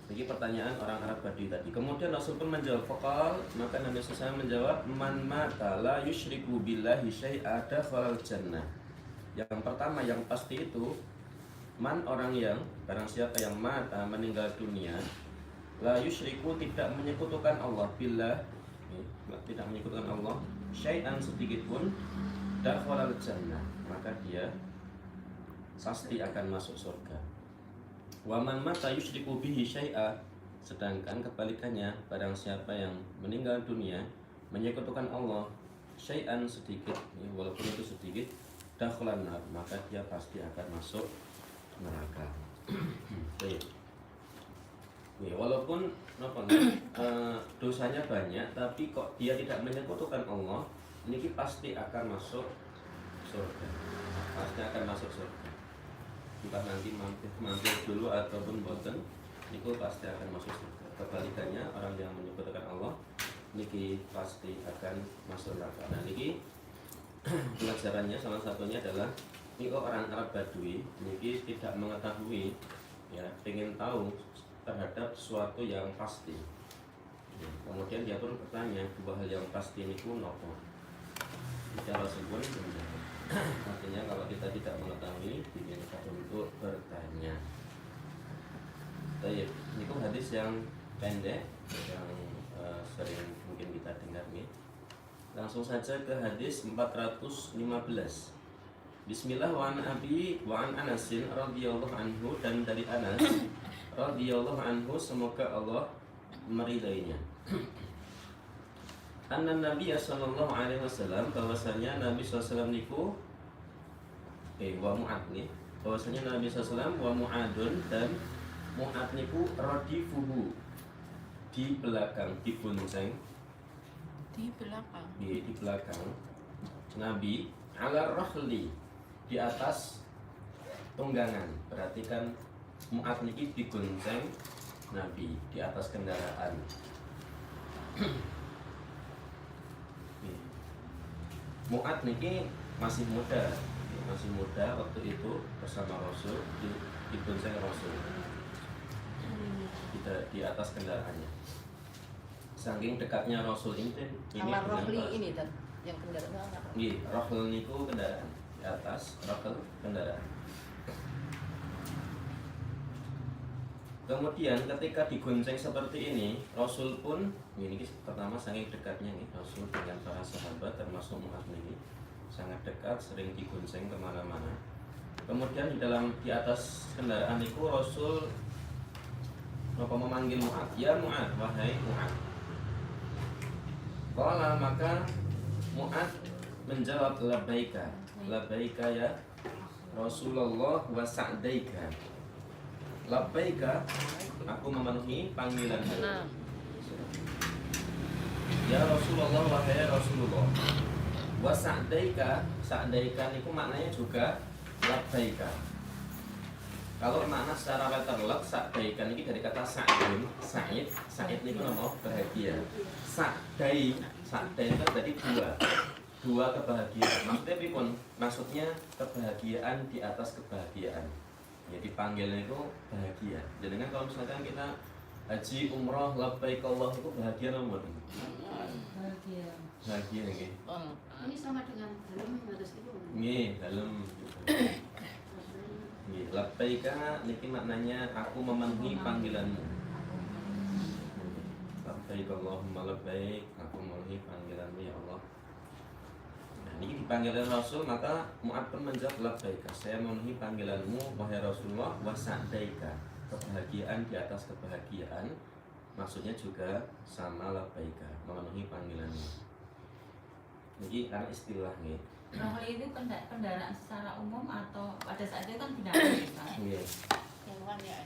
Ini pertanyaan orang Arab Badui tadi. Kemudian Rasul pun menjawab, faqal, maka Nabi SAW menjawab, man mata la yusyriku billahi syai'a dakhalal jannah. Yang pertama yang pasti itu, man orang yang, barang siapa yang mata meninggal dunia, la yusyriku tidak menyekutukan Allah billah, tidak menyekutukan Allah syai'an sedikit pun, dakhalal jannah, maka dia pasti akan masuk surga. Wa man mata yusyriku bihi syai'a, sedangkan kebalikannya, barang siapa yang meninggal dunia menyekutukan Allah syai'an sedikit, walaupun itu sedikit, dakhalan nar, maka dia pasti akan masuk neraka. Baik. Walaupun dosanya banyak, tapi kok dia tidak menyekutukan Allah, ini pasti akan masuk surga. Pasti akan masuk surga. Entah nanti mampir dulu ataupun boten, niku pasti akan masuk surga. Kebalikannya, orang yang menyebutkan Allah niki pasti akan masuk neraka. Nah niki pelajarannya salah satunya adalah niki orang Arab Badui niki tidak mengetahui, ya, ingin tahu terhadap sesuatu yang pasti. Kemudian dia pun bertanya, dua hal yang pasti niku nopo. Bicara sebut artinya kalau kita tidak mengetahui, diminta untuk bertanya. Baik, ini hadis yang pendek yang sering mungkin kita dengar nih. Langsung saja ke hadis 415. Bismillah wa an Abi wa an Anasin radhiyallahu anhu, dan dari Anas radhiyallahu anhu, semoga Allah meridainya. Anna Nabi sallallahu alaihi wasallam, bahwasanya Nabi sallallahu niku wa Mu'ad nih, bahwasanya Nabi sallallahu wa Mu'adun, dan Mu'ad niku radifuhu, di belakang, di bonceng, di belakang. Di belakang Nabi, ala rahli, di atas tunggangan. Berarti kan Mu'ad niki digonceng Nabi di atas kendaraan. Mu'ad niki masih muda waktu itu bersama Rasul, digonceng Rasul di atas kendaraannya. Saking dekatnya Rasul ini dengan ini dan yang kendaraan. Iya, rahel niku kendaraan, di atas rahel kendaraan. Kemudian ketika digonceng seperti ini, Rasul pun ini pertama saking dekatnya nih Rasul dengan para sahabat termasuk Mu'ad ini sangat dekat, sering digonceng kemana-mana. Kemudian di atas kendaraan itu Rasul memanggil Mu'ad, ya Mu'ad, wahai Mu'ad. Qala, maka Mu'ad menjawab, labbaika, labbaika ya Rasulullah wa sa'daika. Labbaika, aku memenuhi panggilanmu. Ya Rasulullah, wahai Rasulullah. Wa sa'daika, sa'daika niku maknanya juga labbaika. Kalau makna secara letterlek, sa'daika niki dari kata sa'idun, sa'id niku nama bahagia. Sa'dai itu tadi dua kebahagiaan. Maksudnya pun maksudnya kebahagiaan di atas kebahagiaan. Ya dipanggilnya itu bahagia. Jadi kan kalau misalkan kita haji umroh labbaik Allah itu bahagia nomor. Bahagia nggih. Ini sama dengan dalam atas itu. Nggih, dalam. Nggih, labbaika niki maknanya aku memenuhi panggilanmu. Labbaik Allahumma labbaik, aku memenuhi panggilanmu ya Allah. Nah, ini dipanggil Rasul, maka Mu'ad pun menjawab, labbaika, saya memenuhi panggilanmu wahai Rasulullah, wa sa'daika, kebahagiaan di atas kebahagiaan, maksudnya juga sama labbaika, memenuhi panggilanmu. Ini karena istilahnya. Rahel itu kendaraan secara umum atau pada saat itu kan binatang bisa? Iya. Hewan ya.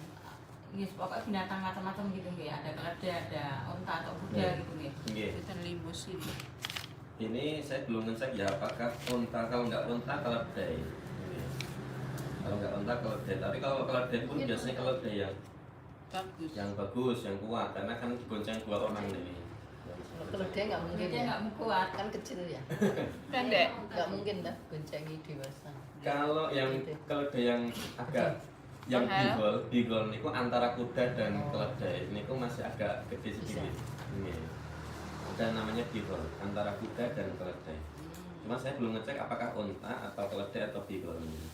Yes, pokoknya binatang macam-macam gitu nggih. Ada keledai, ada unta atau kuda gitu nggih. Iya. Kita limusin. Ini saya belum ngecek ya apakah unta, kalau nggak unta keledai. Iya. Kalau nggak unta keledai, tapi kalau keledai pun biasanya keledai yang bagus, yang kuat, karena kan digonceng dua orang ini. Kalau dia nggak mungkin, Dia ya. nggak kuat. Kan kecil ya. Pendek. Nggak mungkin dah goncengi dewasa. Kalau yang keledai yang agak yang Mahal. bigol niku antara kuda dan keledai niku masih agak gede sedikit. Ini ada namanya bigol antara kuda dan keledai. Cuma saya belum ngecek apakah unta atau keledai atau bigol ini.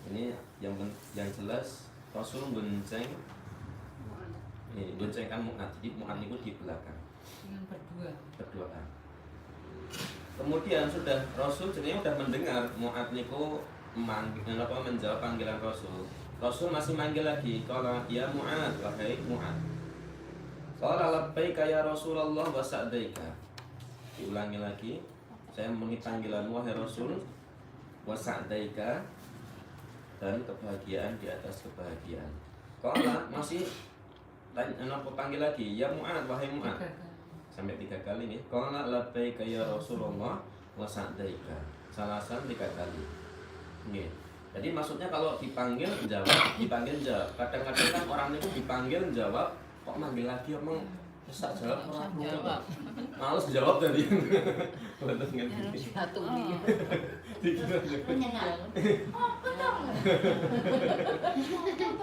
Ini yang jelas Rasul bonceng ini boncengkan Mu'ad. Jadi Mu'ad niku di belakang Dengan berduaan. Kemudian Rasul jadinya udah mendengar Mu'ad niku menjawab panggilan Rasul. Rasul masih manggil lagi, qala ya Mu'ad, wahai Mu'ad. Qala labbaika ya Rasulullah wa sa'daika. Diulangi lagi, saya memenuhi panggilan wahai Rasul wa sa'daika, dan kebahagiaan di atas kebahagiaan. Qala masih panggil lagi, ya Mu'ad, wahai Mu'ad. Sampai 3 kali nih. Qala labbaika ya Rasulullah wa sa'daika. Salasan 3 kali. Nggih. Jadi maksudnya kalau dipanggil jawab. Kadang-kadang kan orang itu dipanggil jawab, kok manggil lagi emang bisa jawab orang Jawab. males jawab tadi. Betul kan? Satu dia.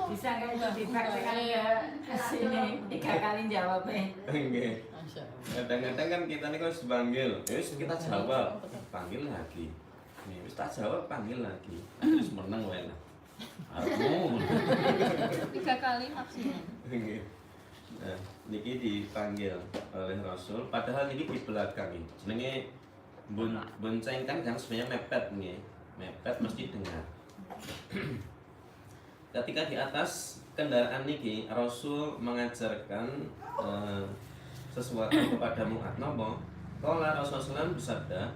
Bisa nggak itu dipraktekkan ke sini 3 kali jawabnya? Nggih. Masya Allah. Kadang-kadang kan kita nih kalau dipanggil, wis kita jawab, panggil lagi. Nih, wis tak jawab, panggil lagi. Terus menang wae lah. Arepmu. 3 kali maksimal. Nggih. Nah, niki dipanggil oleh Rasul, padahal niki di belakang ini. Jenenge bonceng kan yang sebenarnya mepet nih. Mepet mesti dengar. Ketika di atas kendaraan niki Rasul mengajarkan sesuatu kepada Mu'ad. Napa? Qala Rasulullah bersabda,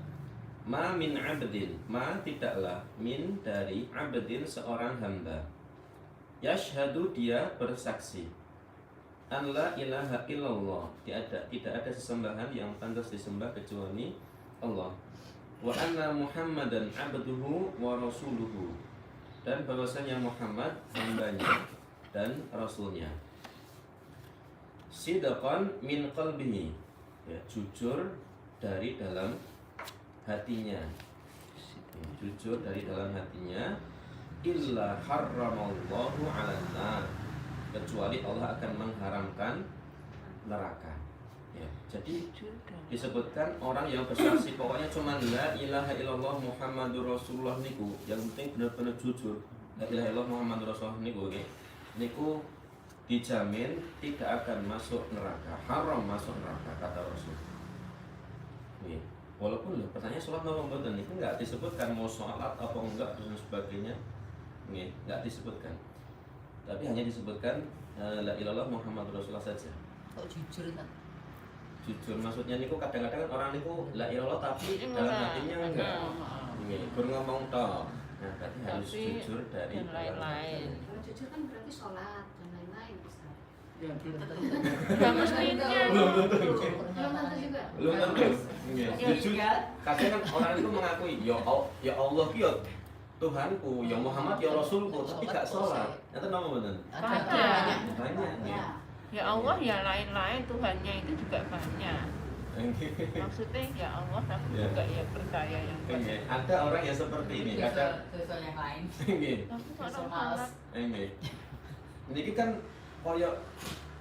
"Ma min 'abdin, ma tidaklah min dari 'abdin seorang hamba. Yashhadu dia bersaksi an la ilaha illallah, tidak ada sesembahan yang pantas disembah kecuali Allah. Wa anna Muhammadan 'abduhu wa rasuluhu, dan bahwasanya Muhammad hambanya dan rasulnya. Sidqan min qalbihi, ya, jujur dari dalam hatinya. Ya, jujur dari dalam hatinya. Illa harramallahu 'alan nar, kecuali Allah akan mengharamkan neraka. Ya, jadi disebutkan orang yang bersaksi pokoknya cuma la ilaha illallah Muhammadur Rasulullah niku, yang penting benar-benar jujur. La ilaha illallah Muhammadur Rasulullah niku dijamin tidak akan masuk neraka, haram masuk neraka, kata Rasul. Nih, walaupun pertanyaan sholat nopo mboten niku nggak disebutkan mau sholat apa enggak dan sebagainya, nih nggak disebutkan. Tapi hanya disebutkan la ilallah Muhammad Rasulullah saja. Kok jujur kan? Jujur maksudnya niku kadang-kadang kan orang niku la ilallah tapi dalam hatinya enggak. Nih, kur ngomong toh. Nah, berarti harus Tapi jujur dari dan dalam lain-lain. hati. Kalau jujur kan berarti sholat dan lain-lain Ustaz. Ya, belum tentu. Ya mestinya. Belum tentu. Belum tentu juga. Belum tentu. Iya, Ya, jujur. juga. Kadang kan orang itu mengakui ya Allah ki ya Tuhanku, ya Muhammad ya Rasulku, tapi gak sholat. Itu nama benar. Banyak. Banyak. Ya. Ya Allah ya lain-lain, Tuhannya itu juga banyak. Maksudnya ya Allah tapi Ya. juga ya percaya yang Oke, ada orang yang seperti ini, ada Dosa yang lain. ini, Tapi Dosa kalau males. sholat ini. Ini kan koyok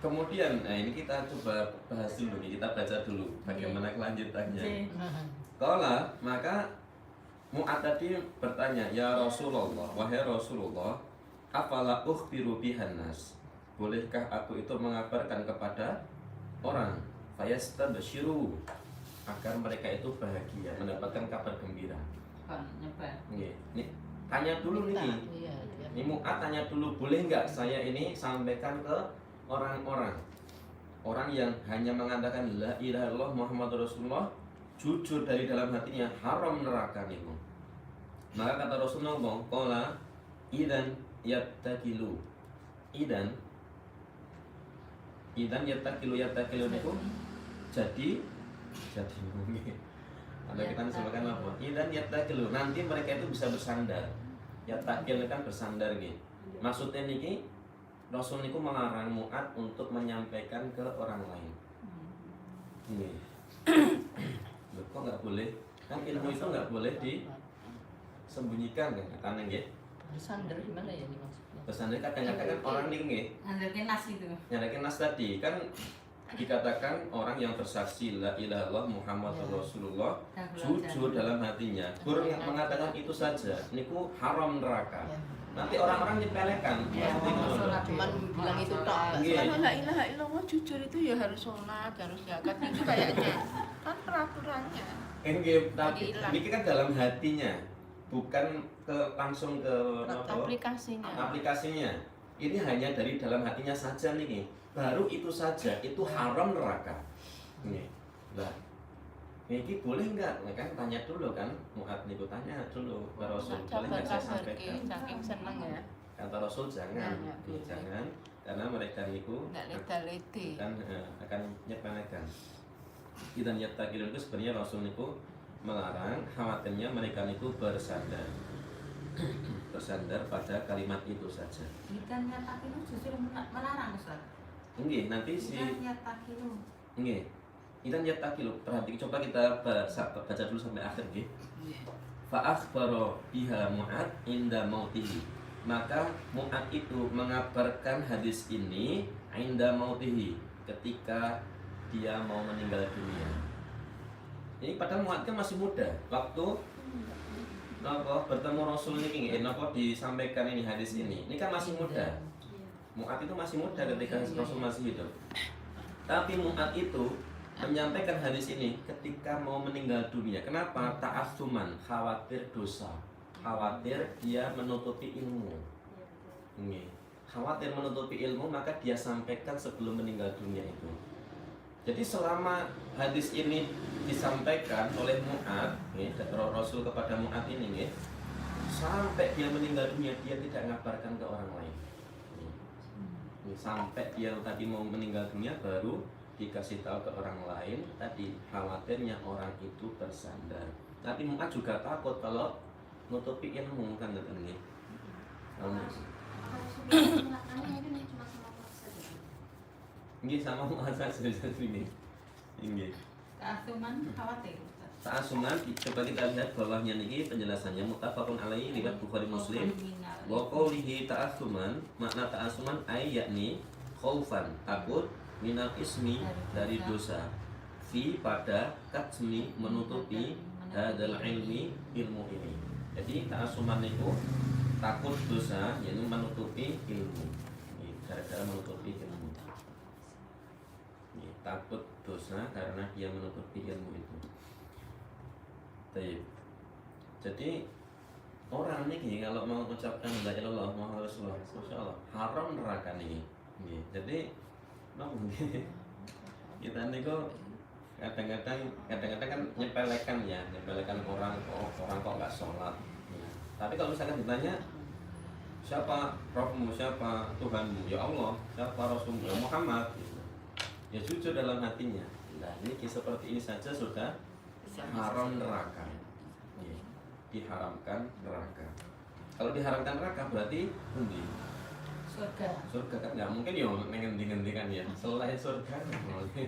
kemudian, nah ini kita coba bahas dulu nih, kita baca dulu bagaimana kelanjutannya. Kala maka Mu'ad tadi bertanya, ya Rasulullah, wahai Rasulullah, afala ukhbiru bihan nas, bolehkah aku itu mengabarkan kepada orang, fayastabshiru, agar mereka itu bahagia, mendapatkan kabar gembira. Nyebar. Nih, tanya dulu nih. Iya, iya. Ini Mu'ad tanya dulu, boleh nggak saya ini sampaikan ke orang-orang, orang yang hanya mengatakan la ilaha illallah Muhammadur Rasulullah, jujur dari dalam hatinya, haram neraka niku. Maka kata Rasulullah, qala idan yattakilu. Idan yattakilu niku jadi mungkin. Kalau kita disebutkan apa? Idan yattakilu, nanti mereka itu bisa bersandar. Yattakil kan bersandar gitu. Maksudnya niki Rasul niku melarang Mu'ad untuk menyampaikan ke orang lain. Ini. Loh, kok nggak boleh? Kan ilmu itu nggak boleh disembunyikan kan katanya nggih. Bersandar gimana ya ini maksudnya? Pesannya kadang-kadang kan orang nih nggih, Ngandelke nas itu. nyalakan nas tadi kan dikatakan orang yang bersaksi la ilaha illallah Muhammadur Rasulullah jujur dalam hatinya. Guru yang mengatakan itu saja, niku haram neraka. Nanti orang-orang nyepelekan. Ya, Maksudnya ngono lho. sholat Cuman bilang itu tok. Iya. Kalau la ilaha illallah jujur itu ya harus sholat, harus zakat itu kayaknya kan peraturannya. Nggih, tapi Hilang. ini kan dalam hatinya, bukan langsung ke apa? Aplikasinya. Ini hanya dari dalam hatinya saja nih. Baru itu saja, itu haram neraka. Nih. Lah. Ini boleh nggak? Nah, kan tanya dulu kan, Mu'ad niku tanya dulu ke Rasul, boleh nggak saya sampaikan? Saking seneng ya. Kata Rasul jangan, Nah, ya, jangan, karena mereka niku Nggak leda-lede. akan nyepelekan. Kita nyetakilun itu sebenarnya Rasul niku melarang, khawatirnya mereka niku bersandar pada kalimat itu saja. Kita nyatakin justru melarang Ustaz. Nggih, nanti si Kita nyatakin. nggih. Kita nyetakilu, perhati coba kita baca dulu sampai akhir nggih. Fa akhbara biha Mu'ad inda mautihi. Maka Mu'ad itu mengabarkan hadis ini inda mautihi, ketika dia mau meninggal dunia. Ini padahal Mu'ad kan masih muda. Waktu bertemu Rasul ini, disampaikan ini hadis ini kan masih muda. Mu'ad itu masih muda ketika Rasul masih hidup. Tapi Mu'ad itu menyampaikan hadis ini ketika mau meninggal dunia. Kenapa? Ta'assuman, khawatir dosa, khawatir dia menutupi ilmu. Ini khawatir menutupi ilmu, maka dia sampaikan sebelum meninggal dunia itu. Jadi selama hadis ini disampaikan oleh Mu'ad, Rasul kepada Mu'ad ini, sampai dia meninggal dunia dia tidak ngabarkan ke orang lain. Sampai dia tadi mau meninggal dunia baru dikasih tahu ke orang lain, tadi khawatirnya orang itu bersandar. Tapi Mu'ad juga takut kalau nutupi ilmu kan katanya. Ini sama Mu'ad saja ini. Ini. Keasuman khawatir Ustaz. Ta'asuman, coba kita lihat bawahnya nih penjelasannya muttafaqun alaihi riwayat Bukhari Muslim. Wa qawlihi ta'asuman, makna ta'asuman ay yakni khaufan, takut, minal ismi dari dosa, fi pada katsmi menutupi hadal ilmi ilmu ini. Jadi ta'asuman itu takut dosa, yaitu menutupi ilmu. Ini gara-gara menutupi ilmu. Ini takut dosa karena dia menutupi ilmu itu. Baik. Jadi orang ini kalau mau mengucapkan la ilaha illallah Muhammadur Rasulullah, masyaallah haram neraka nih. Jadi kita nih kok kadang-kadang kan nyepelekan orang kok nggak sholat. Tapi kalau misalkan ditanya siapa Rohmu, siapa Tuhanmu, ya Allah, siapa Rasulmu, ya Muhammad, ya jujur dalam hatinya. Nah ini seperti ini saja sudah haram neraka. Diharamkan neraka. Kalau diharamkan neraka berarti endi? Surga kan nggak mungkin ya ngendi-ngendikan ya. Selain surga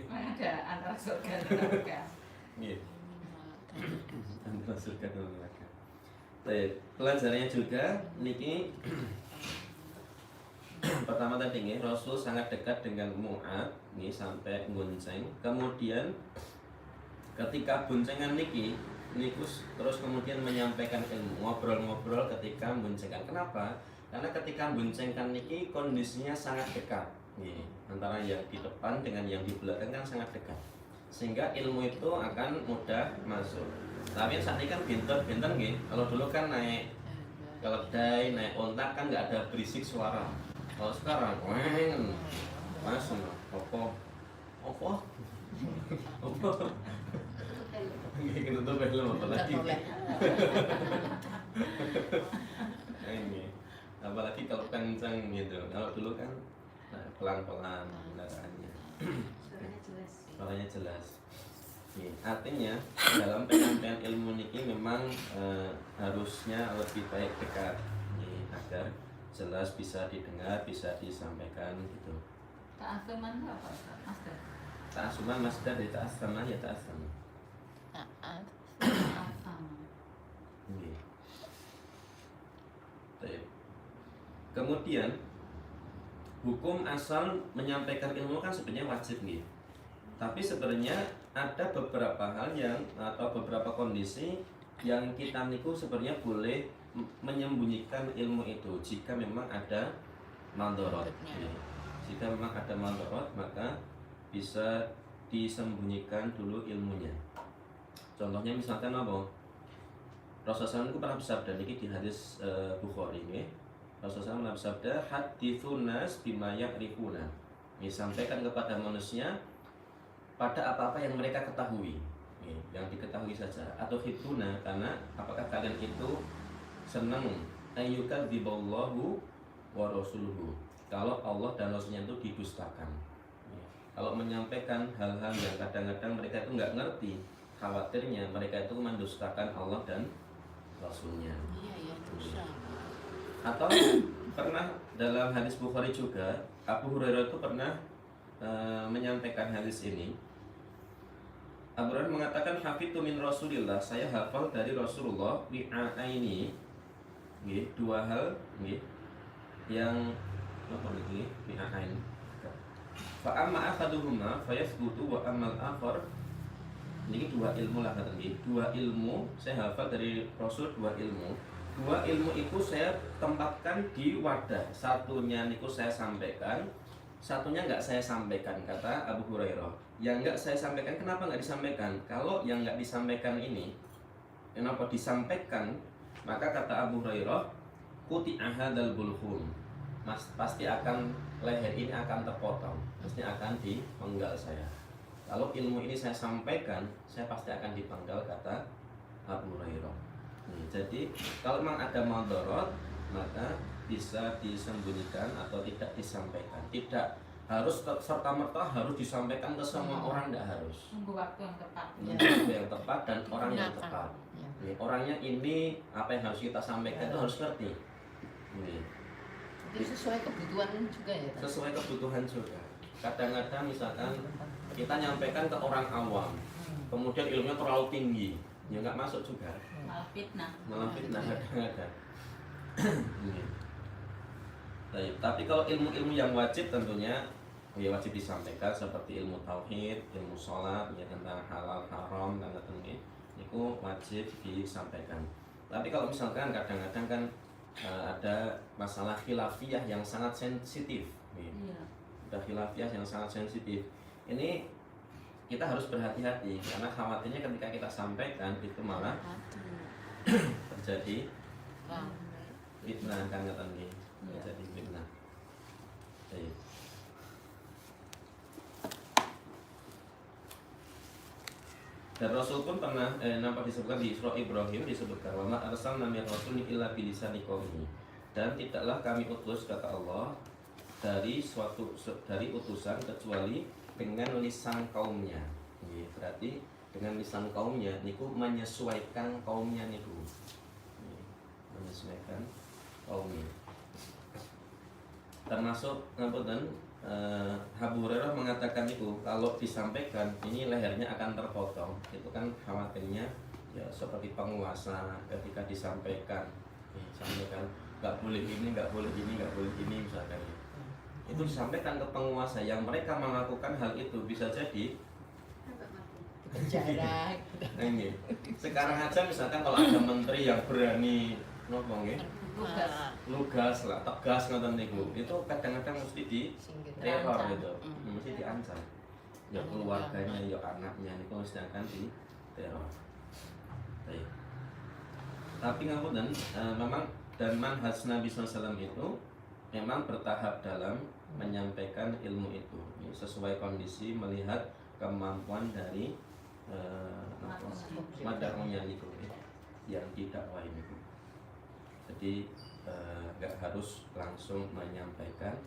Ada antara surga dan neraka. Iya. Antara surga dan neraka. Baik, pelajarannya juga niki pertama tadi nih, Rasul sangat dekat dengan Mu'ad nih sampai gonceng. Kemudian ketika boncengan niki terus kemudian menyampaikan ilmu, ngobrol-ngobrol ketika boncengkan. Kenapa? Karena ketika boncengkan niki kondisinya sangat dekat nih, antara yang di depan dengan yang di belakang kan sangat dekat, sehingga ilmu itu akan mudah masuk. Tapi saat ini kan binter nih. Kalau dulu kan naik keledai, naik ontak kan nggak ada berisik suara. Kalau sekarang, masuk opo. Kita tuh belum apa lagi. Ini, apalagi kalau kencang gitu. Kalau dulu kan pelan-pelan kendaraannya. Suaranya jelas. Artinya dalam penyampaian ilmu niki memang harusnya lebih baik dekat agar jelas bisa didengar, bisa disampaikan gitu. Ta'asuman apa Ustaz? Master. Ta'asuman masdar dari ta'asama ya ta'asama. Ta'asama. Baik. kemudian hukum asal menyampaikan ilmu kan sebenarnya wajib nih. Tapi sebenarnya ada beberapa hal yang atau beberapa kondisi yang kita niku sebenarnya boleh menyembunyikan ilmu itu jika memang ada mandorot. Ya. Jika memang ada mandorot maka bisa disembunyikan dulu ilmunya. Contohnya misalkan apa? Rasulullah SAW pernah bersabda niki di hadis Bukhari ini. Rasulullah SAW pernah bersabda hadithun nas bima ya'rifuna. Sampaikan kepada manusia pada apa-apa yang mereka ketahui. Yang diketahui saja atau hituna karena apakah kalian itu senang ayyukadziballahu wa rasuluhu. Kalau Allah dan Rasulnya itu didustakan. Kalau menyampaikan hal-hal yang kadang-kadang mereka itu nggak ngerti, khawatirnya mereka itu mendustakan Allah dan Rasulnya. Iya, dosa. Atau pernah dalam hadis Bukhari juga Abu Hurairah itu pernah menyampaikan hadis ini. Abu Hurairah mengatakan hafidtu min Rasulillah, saya hafal dari Rasulullah wi'aini, dua hal yang apa ini wi'ain. Fa amma ahaduhuma fayathbutu wa ammal akhar. Ini dua ilmu lah katanya. Dua ilmu saya hafal dari Rasul, dua ilmu. Dua ilmu itu saya tempatkan di wadah. Satunya niku saya sampaikan, satunya nggak saya sampaikan, kata Abu Hurairah. Yang nggak saya sampaikan, kenapa nggak disampaikan? Kalau yang nggak disampaikan ini, kenapa disampaikan? Maka kata Abu Hurairah, kuti ahadal bulhum. Mas pasti akan leher ini akan terpotong, pasti akan dipenggal saya. Kalau ilmu ini saya sampaikan, saya pasti akan dipenggal, kata Abu Hurairah. Jadi kalau memang ada madorot, maka bisa disembunyikan atau tidak disampaikan. Tidak harus serta merta harus disampaikan ke semua orang, tidak harus. Tunggu waktu yang tepat. Menunggu waktu yang tepat dan orang yang tepat. Orangnya ini apa yang harus kita sampaikan itu harus ngerti. Itu sesuai kebutuhan juga ya. Sesuai kebutuhan juga. Kadang-kadang misalkan kita nyampaikan ke orang awam, kemudian ilmunya terlalu tinggi, ya nggak masuk juga. Malah fitnah. Malah fitnah kadang-kadang. Baik, tapi kalau ilmu-ilmu yang wajib tentunya ya wajib disampaikan seperti ilmu tauhid, ilmu sholat, ya tentang halal haram dan tentunya itu wajib disampaikan. Tapi kalau misalkan kadang-kadang kan ada masalah khilafiyah yang sangat sensitif. Iya. Ada khilafiyah yang sangat sensitif. Ini kita harus berhati-hati karena khawatirnya ketika kita sampaikan itu malah terjadi fitnah kan katanya. Terjadi fitnah. Baik. Dan Rasul pun pernah nampak disebutkan di Surah Ibrahim disebutkan wa ma arsalna min rasulin illa bilisani qaumihi. Dan tidaklah kami utus, kata Allah, dari utusan kecuali dengan lisan kaumnya. Berarti dengan lisan kaumnya niku menyesuaikan kaumnya niku. Menyesuaikan kaumnya. Termasuk ngapunten Abu Hurairah mengatakan itu kalau disampaikan ini lehernya akan terpotong. Itu kan khawatirnya ya seperti penguasa ketika disampaikan, sampaikan nggak boleh ini, nggak boleh ini, nggak boleh ini misalkan. Itu disampaikan ke penguasa yang mereka melakukan hal itu bisa jadi Penjara. Nah, ini. Sekarang aja misalkan kalau ada menteri yang berani ngomong ya, lugas lah, tegas ngoten niku. Itu kadang-kadang mesti di teror gitu. Mesti diancam. Ya keluarganya, ya anaknya niku mesti akan di teror. Baik. Tapi ngapunten, memang dan manhaj Nabi SAW itu memang bertahap dalam menyampaikan ilmu itu sesuai kondisi melihat kemampuan dari madakunya itu yang didakwai itu. Jadi nggak harus langsung menyampaikan,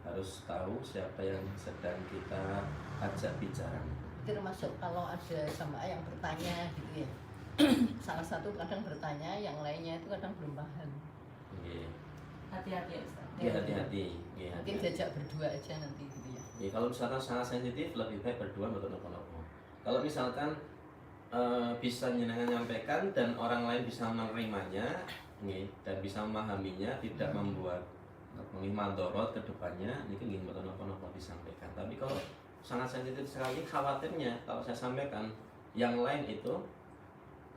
harus tahu siapa yang sedang kita ajak bicara. Termasuk kalau ada sama yang bertanya gitu ya. Salah satu kadang bertanya, yang lainnya itu kadang belum paham. Hati-hati ya Ustaz. Ya, hati-hati. Mungkin diajak berdua aja nanti gitu ya. Ya, kalau misalkan sangat sensitif lebih baik berdua atau nopo-nopo. Kalau misalkan bisa menyampaikan dan orang lain bisa menerimanya dan bisa memahaminya, tidak membuat nggih madorot ke depannya niki nggih mboten napa-napa disampaikan. Tapi kalau sangat sensitif sekali, khawatirnya kalau saya sampaikan yang lain itu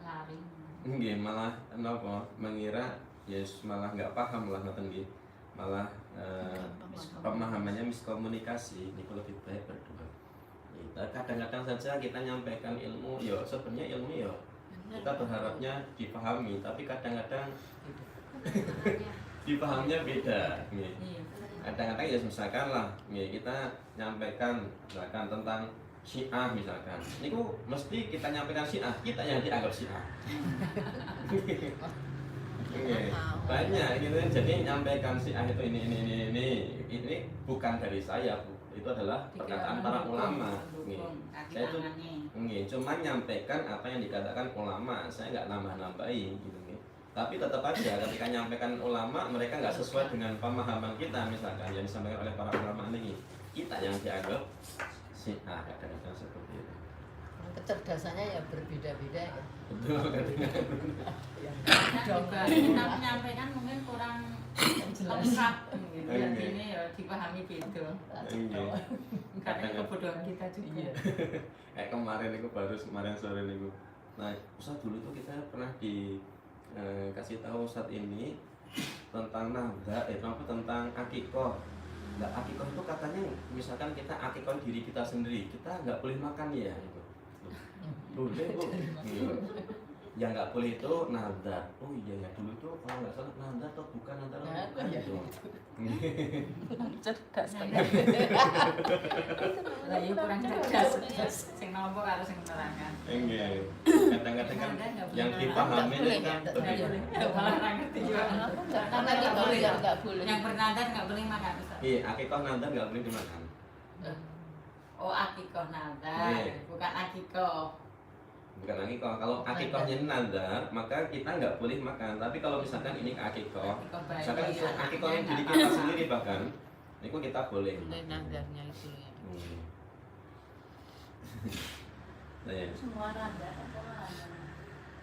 lari. nggih malah napa mengira yes malah nggak paham lah ngoten nggih. Malah pemahamannya miskomunikasi, niku lebih baik berdua. Kadang-kadang saja kita nyampaikan ilmu, ya sebenarnya ilmu ya kita berharapnya dipahami, tapi kadang-kadang dipahaminya beda. Nih. Iya. Kadang-kadang ya misalkan lah, nih, kita nyampaikan misalkan tentang Syiah misalkan, niku mesti kita nyampaikan Syiah, kita yang dianggap Syiah. Oke, banyak gitu. Jadi nyampaikan Syiah itu ini bukan dari saya, Bu. Itu adalah perkataan para ulama. Saya itu cuma nyampaikan apa yang dikatakan ulama. Saya nggak nambah-nambahin gitu nih. Tapi tetap aja ketika nyampaikan ulama, mereka nggak sesuai dengan pemahaman kita misalkan yang disampaikan oleh para ulama ini, kita yang dianggap Syiah, kadang-kadang seperti itu. Kecerdasannya ya berbeda-beda ya. Betul, kadang-kadang. Juga kita menyampaikan mungkin kurang lengkap gitu. Iya. Ini ya dipahami beda. Iya. Karena kebodohan kita juga. Kayak kemarin kemarin sore niku. Nah, Ustaz dulu tuh kita pernah kasih tahu saat ini tentang nahda, tentang akikoh. Nah, akikoh itu katanya misalkan kita akikoh diri kita sendiri, kita nggak boleh makan ya gitu. Boleh Bu. Iya. Yang nggak boleh itu nadar. Oh iya ya, dulu tuh kalau nggak salah nadar atau bukan nadar atau bukan gitu. Cerdas Lah iya kurang cerdas. Sing nopo karo sing nerangkan. Enggak. Kadang-kadang kan yang dipahami itu kan berbeda. Malah nggak ngerti juga. Karena kita nggak boleh. Yang bernadar nggak boleh makan Ustaz. Iya, akikoh nadar nggak boleh dimakan. Oh akikoh nadar, Iya. bukan akikoh. Bukan akikoh. Kalau akikohnya nadar, maka kita nggak boleh makan. Tapi kalau misalkan ini akikoh, misalkan itu akikohnya diri kita sendiri bahkan, itu kita boleh. Boleh nadarnya itu ya. Nah, ya. Semua nadar apa nadar?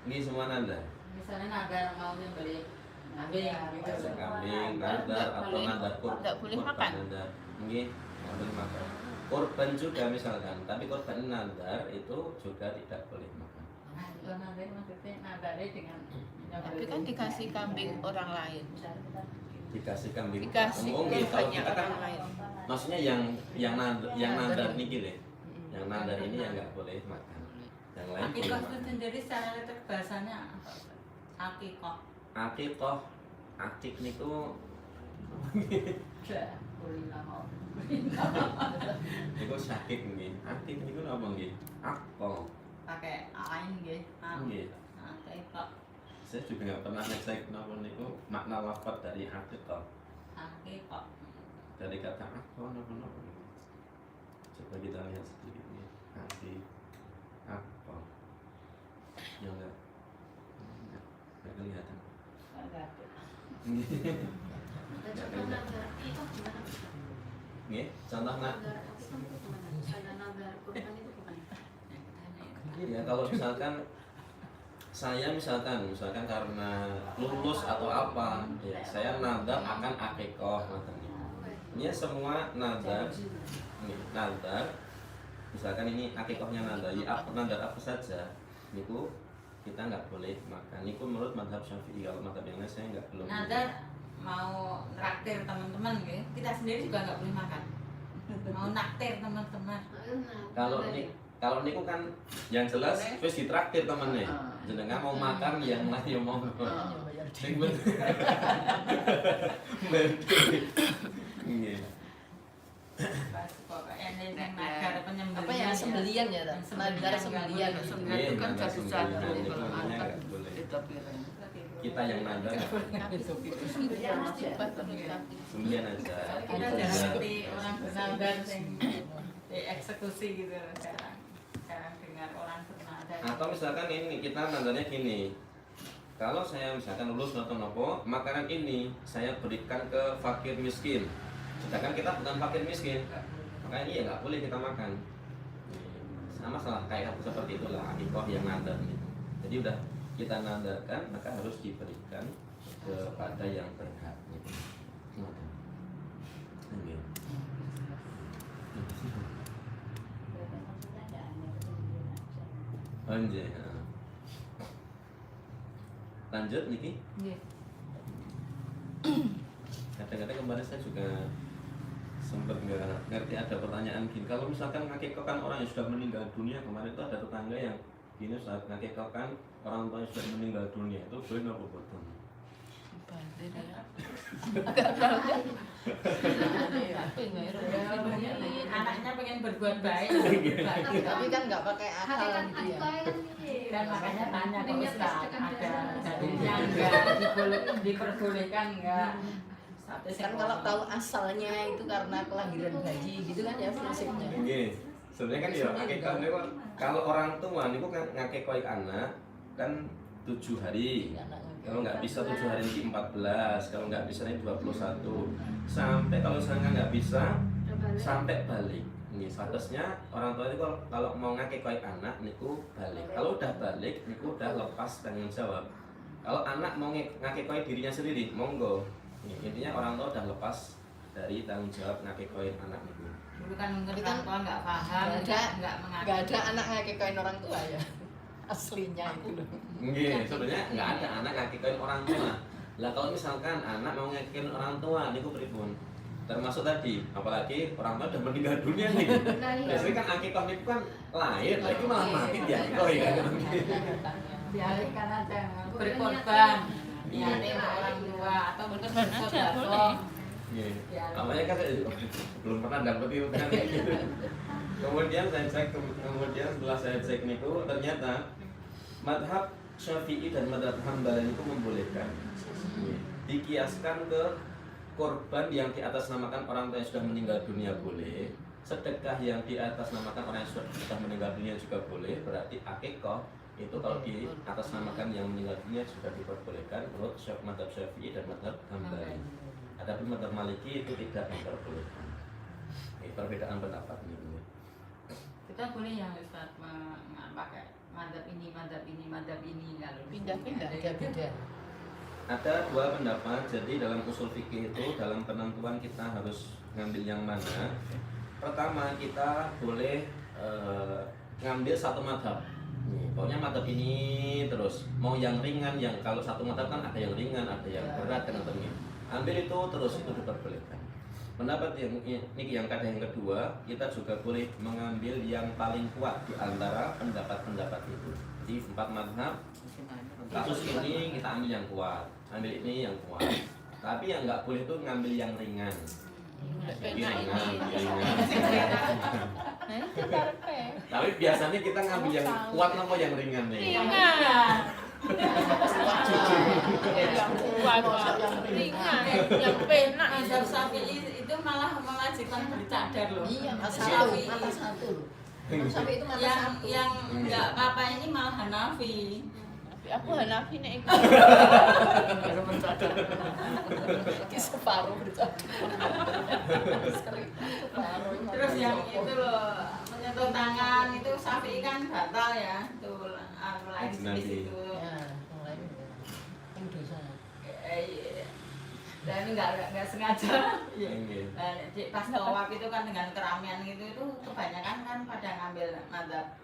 Ini semua nadar. Misalnya nadar mau nyembelih kambing gitu. Rasa kambing, nadar atau nadar kurban. Nggak boleh makan. Nadar. Ini nggak boleh makan. Korban juga misalkan, tapi korban nadar itu juga tidak boleh makan. Nah, itu nadar maksudnya nadarnya dengan Tapi kan dikasih kambing orang lain. Dikasih kambing. Dikasih Gitu. Kalau korbannya kita kan orang lain. maksudnya yang nadar nih gitu ya. Yang nadar ini yang nggak boleh makan. Yang lain boleh akikoh itu makan. sendiri secara letak bahasanya apa? Akikoh. Akikoh, akik niku niku sakit nih. Akik niku apa nggih? Akol. Pakai ain gitu. Nggih. Akikoh. Saya juga nggak pernah ngecek kenapa niku makna lafaz dari akikoh. Akikoh. Dari kata akol apa-apa. Coba kita lihat sedikit nih. Akik. Akol. Ya enggak. Enggak kelihatan. Nggih, contohnya ya kalau misalkan saya misalkan karena lulus atau apa ya saya nadar akan akikoh katanya. Ini semua nadar misalkan ini akikohnya nadar ya nadar apa saja niku kita nggak boleh makan. Niku menurut madhab Syafi'i, kalau madhab yang lain saya nggak belum. Nadar mau traktir teman-teman gitu. Kita sendiri juga nggak boleh makan. Mau naktir teman-teman. Kalau niku kan yang jelas wis ditraktir temennya. Jenengan mau makan yang lain yang mau. Sing bener. Nggih. Pas pokoknya yang nadar penyembelihan. Apa yang sembelian ya? Nadar sembelian. Sembelian itu kan jadi satu kalau angkat boleh. itu piring. Kita yang nadar Sembelian sifat terus tapi. sembelian aja. Kita jarang ngerti orang bernadar yang dieksekusi gitu jarang dengar orang bernadar. Atau misalkan ini kita nadarnya gini. Kalau saya misalkan lulus atau nopo, makanan ini saya berikan ke fakir miskin. Sedangkan kita bukan fakir miskin, makanya ini ya nggak boleh kita makan. Sama salah kayak seperti itulah akikoh yang nadar gitu. Jadi udah kita nadarkan maka harus diberikan kepada yang berhak. Gitu. Nggih. Anjay. Lanjut Niki. Nggih. Kadang-kadang kemarin saya juga sempat nggak ngerti ada pertanyaan gini. Kalau misalkan ngakekkan orang yang sudah meninggal dunia, kemarin itu ada tetangga yang gini saat ngakekkan orang tua yang sudah meninggal dunia itu boleh nggak potong? Bandir ya. Enggak tahu kan. Tapi enggak Anaknya pengen berbuat baik. Tapi kan nggak pakai akal gitu ya. Dan makanya tanya ke Ustaz, ada dalilnya enggak, diperbolehkan enggak? Kan kalau tahu asalnya itu karena kelahiran bayi gitu kan ya prinsipnya. Gini, sebenarnya kan ya akekah itu kan kalau orang tua itu kan ngakekoi anak kan 7 hari. Kalau nggak bisa 7 hari ini 14, kalau nggak bisa ini 21. Sampai kalau misalnya nggak bisa sampai balik. Ini statusnya orang tua itu kalau mau ngakekoi anak niku balik. Kalau udah balik niku udah lepas tanggung jawab. Kalau anak mau ngakekoi dirinya sendiri, monggo. Intinya orang tua udah lepas dari tanggung jawab ngakekoi anak niku. Dulu kan mungkin Tapi orang kan tua nggak paham, nggak mengerti. Nggak ada anak ngakekain orang tua ya. Aslinya itu loh. Nggih, sebenarnya nggak ada anak ngakekain orang tua. Lah kalau misalkan anak mau ngakekain orang tua niku pripun? Termasuk tadi, apalagi orang tua udah meninggal dunia nih. Biasanya kan akikah niku kan lahir, lah itu malah mati dia kok ya. Dialihkan aja, berkorban. Niatnya untuk orang tua atau mungkin bersedekah. Nggih. Namanya kan saya belum pernah dapat itu kan kayak gitu. Kemudian saya cek, kemudian setelah saya cek niku ternyata madhab Syafi'i dan madhab Hambali itu membolehkan. Dikiaskan ke korban yang diatasnamakan orang tua yang sudah meninggal dunia boleh, sedekah yang diatasnamakan orang yang sudah meninggal dunia juga boleh. Berarti akikah itu kalau diatasnamakan yang meninggal dunia sudah diperbolehkan menurut madhab Syafi'i dan madhab Hambali. Adapun madhab Maliki itu tidak diperbolehkan. Ini perbedaan pendapat ini. Kita boleh yang Ustaz pakai madhab ini lalu Pindah-pindah ada beda. Ada 2 pendapat. Jadi dalam usul fikih itu dalam penentuan kita harus ngambil yang mana. Pertama kita boleh ngambil satu madhab. Pokoknya madhab ini terus. Mau yang ringan, yang kalau satu madhab kan ada yang ringan, ada yang berat kan atau ini. Ambil itu terus itu diperbolehkan. Pendapat yang ini yang kadang yang kedua, kita juga boleh mengambil yang paling kuat di antara pendapat-pendapat itu. Di 4 madhab, kasus ini kita ambil yang kuat, ambil ini yang kuat. Tapi yang nggak boleh itu ngambil yang ringan. Ringan. Tapi biasanya kita ngambil yang kuat apa yang ringan nih? Ringan. Yang kuat, ringan, yang penak. Mazhab Syafi'i itu malah mewajibkan bercadar loh. Iya, mata Syafi'i. satu loh. Sampai itu mata yang satu. yang nggak apa-apa ini malah Hanafi. Aku Hanafi nek iku. Ki separuh bercadar. Terus yang itu loh menyentuh tangan itu Syafi'i kan batal ya. Tuh mulai di situ. Ya, mulai yang dosa. Dan ini nggak sengaja. Iya. Dan pas tawaf itu kan dengan keramaian itu kebanyakan kan pada ngambil madhab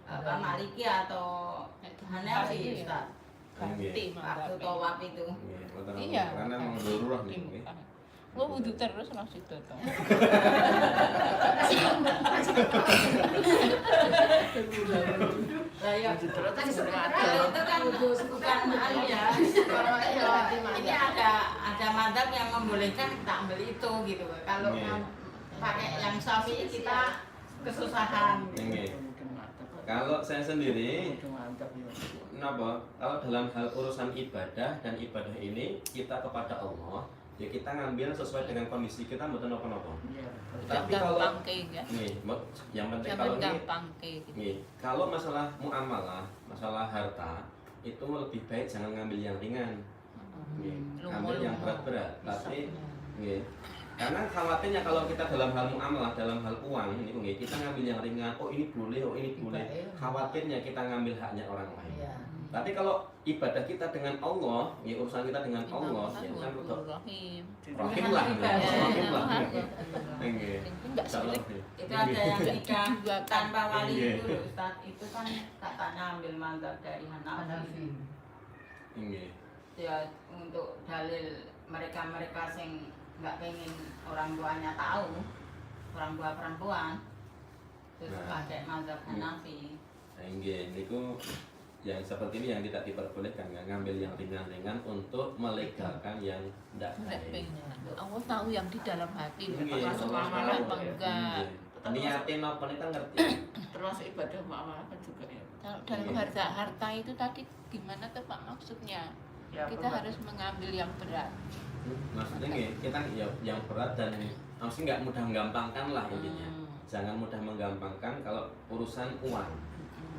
apa Maliki atau Hanafi Ustaz. Ganti Waktu tawaf itu. Iya. Karena memang darurat nih. Lo wudu terus langsung itu toh. Lah ya Terus kalau itu kan bukan anu ya. Ini ada madhab yang membolehkan kita ambil itu gitu. Kalau pakai yang Syafi'i kita kesusahan. Kalau saya sendiri, kenapa? Kalau dalam hal urusan ibadah dan ibadah ini kita kepada Allah, ya kita ngambil sesuai dengan kondisi kita, betul apa-apa. Tapi kalau gampang kayak nih, yang penting Jangan kalau ini, gampang kayak gitu. nih, kalau masalah muamalah, masalah harta, itu lebih baik jangan ngambil yang ringan, nih, ambil yang berat-berat. Tapi, nih, Karena khawatirnya kalau kita dalam hal muamalah, dalam hal uang ini nggih, kita ngambil yang ringan, oh ini boleh, oh ini boleh. Khawatirnya kita ngambil haknya orang lain. Iya. Tapi kalau ibadah kita dengan Allah, ya urusan kita dengan Allah, ya kan udah Rahim. rahim lah, rahim lah. Nggih. Enggak sulit. Itu ada yang nikah Juga tanpa wali Iya. itu Ustaz, itu kan katanya ambil mazhab dari Hanafi. Hanafi. Nggih. Ya untuk dalil mereka-mereka yang nggak pengen orang tuanya tahu, orang tua perempuan, terus Nah. pakai mazhab Hanafi. Nggih, niku yang seperti ini yang tidak diperbolehkan, ya, ngambil yang ringan-ringan untuk melegalkan yang tidak baik. Allah tahu yang di dalam hati, Nggih, termasuk Allah amalan tahu. apa enggak. Nggih. Niatin apa kita ngerti. Termasuk ibadah muamalah juga ya. Dalam Iya. harta itu tadi gimana tuh Pak maksudnya? Ya, Kita harus mengambil yang berat. Maksudnya nggih, kita ya yang berat dan maksudnya nggak mudah menggampangkan lah intinya. Jangan mudah menggampangkan kalau urusan uang.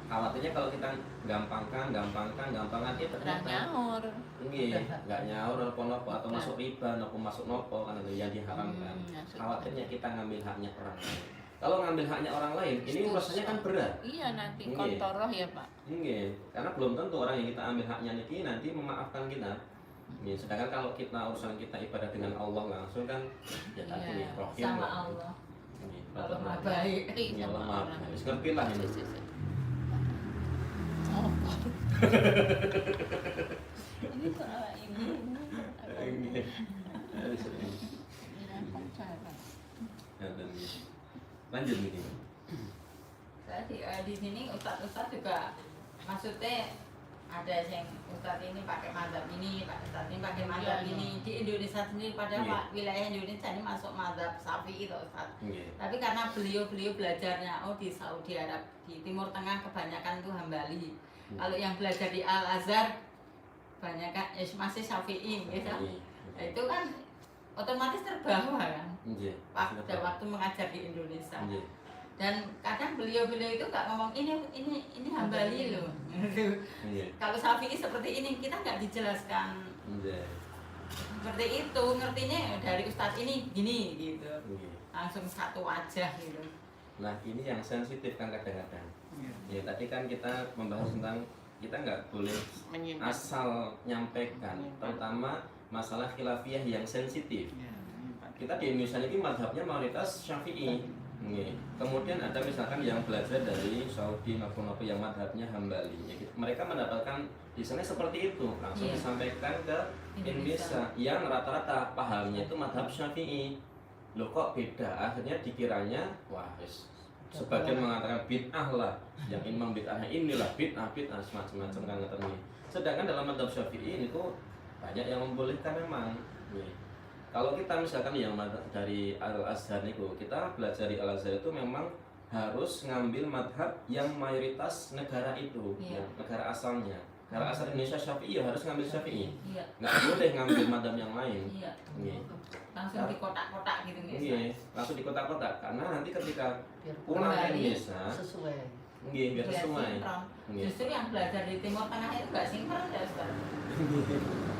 Khawatirnya kalau kita gampangkan itu Terang ternyata nyaur. nggih, nggak nyaur nopo atau masuk riba, masuk nopo kan itu yang diharamkan. Masuk. Khawatirnya kita ngambil haknya orang lain. Kalau ngambil haknya orang lain, ini urusannya kan berat. Iya nanti Nggih. kontoroh ya Pak. Nggih, karena belum tentu orang yang kita ambil haknya niki nanti memaafkan kita. Nggih, sedangkan kalau kita urusan kita ibadah dengan Allah langsung kan ya tadi Iya, rohim Sama lah. Allah. Nggih, Allah betul. Maha baik. Ngerti Ya Allah sama maaf, orang. wis ngerti lah ini. Oh, ini soal ini. Nggih. Wis, Ini ya, dan nggih. Lanjut nih. Saya di sini Ustadz juga maksudnya ada yang Ustadz ini pakai mazhab ini, Ustadz ini pakai mazhab Iya, ini di Indonesia sendiri pada Iya. wilayah Indonesia ini masuk mazhab Syafi'i itu Ustadz. Nggih. Tapi karena beliau belajarnya di Saudi Arab, di Timur Tengah kebanyakan itu Hambali. Kalau yang belajar di Al Azhar banyak kan masih Syafi'i gitu. Nggih. Nah, itu kan otomatis terbawa kan Nggih. pada waktu mengajar di Indonesia. Nggih. Dan kadang beliau itu nggak ngomong ini Hambali loh. Nggih. Kalau Syafi'i seperti ini kita nggak dijelaskan Nggih. seperti itu, ngertinya dari Ustadz ini gini gitu, Nggih. langsung satu wajah gitu. Nah ini yang sensitif kan kadang-kadang. Ya tadi kan kita membahas tentang kita nggak boleh menyimpan. asal nyampaikan, terutama masalah khilafiyah yang sensitif. Kita di Indonesia ini mazhabnya mayoritas Syafi'i. Nggih. Kemudian ada misalkan yang belajar dari Saudi maupun yang madhabnya Hambali. Ya, mereka mendapatkan di sana seperti itu, langsung Iya. disampaikan ke Indonesia yang rata-rata pahamnya itu madhab Syafi'i. Loh kok beda? Akhirnya dikiranya wah sebagian mengatakan bid'ah lah, yang imam bid'ahnya inilah bid'ah semacam-macam kan ngerti. Sedangkan dalam madhab Syafi'i ini tuh banyak yang membolehkan memang. Nih. Kalau kita misalkan yang dari Al Azhar niku, kita belajar di Al Azhar itu memang harus ngambil madhab yang mayoritas negara itu, Iya. yang negara asalnya. Negara asal Indonesia Syafi'i ya harus ngambil Syafi'i. Iya, Nggak boleh ngambil madhab yang lain. iya. Nih. Langsung di kotak-kotak gitu nih. Iya, langsung di kota-kota karena nanti ketika Biar pulang ke kembali Indonesia, sesuai. nggih biar sesuai. sinkron. Nggih. Justru yang belajar di Timur Tengah itu nggak sinkron ya Ustaz.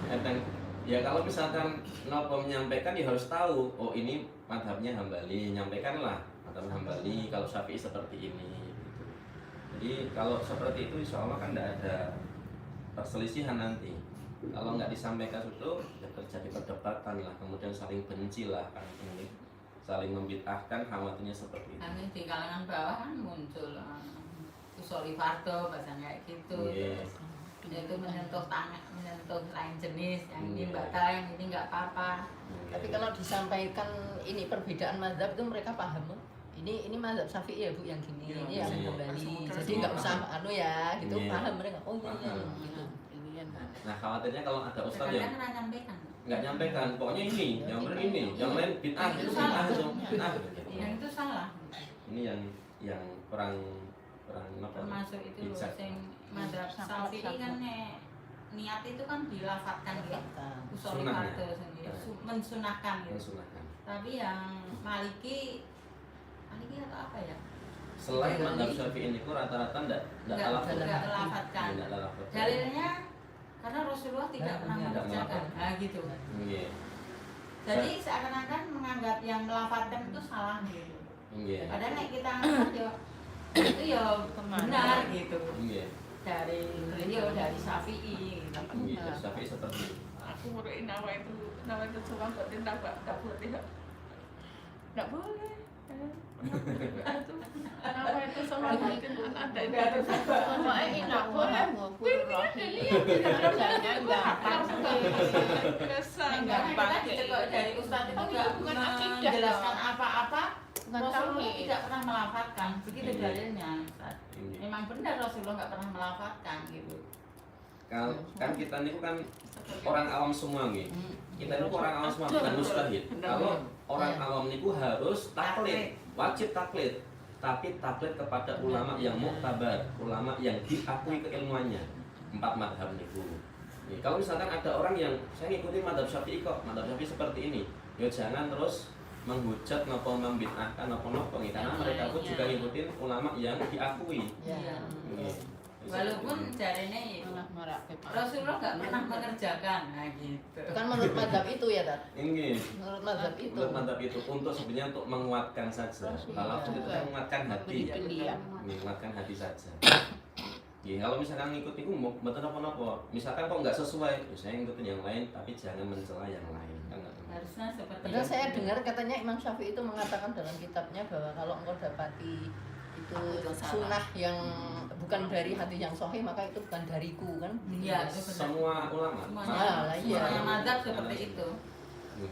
Kadang ya kalau misalkan nopo menyampaikan ya harus tahu, oh ini madhabnya Hambali, nyampaikanlah madhab Hambali, kalau Syafi'i seperti ini. Gitu. Jadi kalau seperti itu insya Allah kan tidak ada perselisihan nanti. Kalau nggak disampaikan itu ya terjadi perdebatan lah, kemudian saling benci lah kan ini, saling membid'ahkan, khawatirnya seperti itu. Nanti di kalangan bawah kan muncul usoli fardo bahasanya kayak gitu. Iya. Terus itu menyentuh tangan, menyentuh lain jenis, yang ini Iya. batal, yang ini nggak apa-apa. Tapi kalau disampaikan ini perbedaan mazhab itu mereka paham. Ini mazhab Syafi'i ya Bu yang gini, Iya, ini yang iya. kembali. Langsung Jadi nggak usah anu ya, gitu Iya. paham mereka. Oh iya, iya, Paham. gitu. Ini kan Nah khawatirnya kalau ada ustadz yang Kadang-kadang kan nyampaikan. nggak nyampaikan, pokoknya ini, Ya, yang benar kita- ini, yang lain bid'ah, Itu itu salah. bid'ah, itu bid'ah. Yang itu salah. Ini yang kurang apa? Termasuk itu loh, bijak. sing madhab Syafi'i kan niat itu kan dilafatkan ya. Usoli Sunnah, fardo ya. sendiri, mensunahkan gitu. Mensunahkan. Tapi yang Maliki atau apa ya? Selain Iya, madhab ini. Syafi'i ini rata-rata enggak Nggak talafut. terlafatkan. Enggak talafut. Dalilnya karena Rasulullah tidak pernah Tidak mengerjakan. melakukan. Nah gitu. Iya. Jadi seakan-akan menganggap yang melafalkan itu salah gitu. Nggih. Padahal nek kita angkat ya itu ya benar gitu. Nggih. Dari beliau dari Syafi'i gitu. Nggih, tapi seperti itu. Aku murid nawa itu cuma buat tindak tak boleh. Tidak boleh. Nawa itu sama bikin ada itu. Sama ini nak boleh ngupur rohi. Kerjanya gampang Enggak, kita kok dari Ustadz itu enggak menjelaskan apa-apa. Rasulullah tidak pernah melafalkan, begitu dalilnya. Ustadz. Memang benar Rasulullah nggak pernah melafalkan gitu. Kan kita ini kan orang awam semua nih. Kita ini orang awam semua bukan mustahil. Kalau orang awam niku harus taklid, wajib taklid. Tapi taklid kepada ulama yang muktabar, ulama yang diakui keilmuannya. 4 madhab niku. Nih, kalau misalkan ada orang yang saya ngikutin madhab Syafi'i kok, madhab Syafi'i seperti ini, ya jangan terus menghujat nopo membid'ahkan nopo nih, karena mereka pun juga ngikutin ulama yang diakui. Ya. Nih. Walaupun jarene Rasulullah nggak pernah mengerjakan, nah gitu. Bukan menurut mazhab itu ya, Tat? Ini Menurut mazhab itu. menurut mantap itu untuk sebenarnya untuk menguatkan saja. Kalau itu kan menguatkan hati, menguatkan hati saja. Ya, kalau misalkan ngikut itu mau betul apa-apa, misalkan kok nggak sesuai, ya saya ngikutin yang lain, tapi jangan mencela yang lain. Kan Harusnya seperti Padahal saya dengar katanya Imam Syafi'i itu mengatakan dalam kitabnya bahwa kalau engkau dapati itu sunnah yang bukan dari hadis yang sahih maka itu bukan dariku kan? Iya, itu benar. semua ulama. Semuanya, iya. semuanya mazhab seperti itu.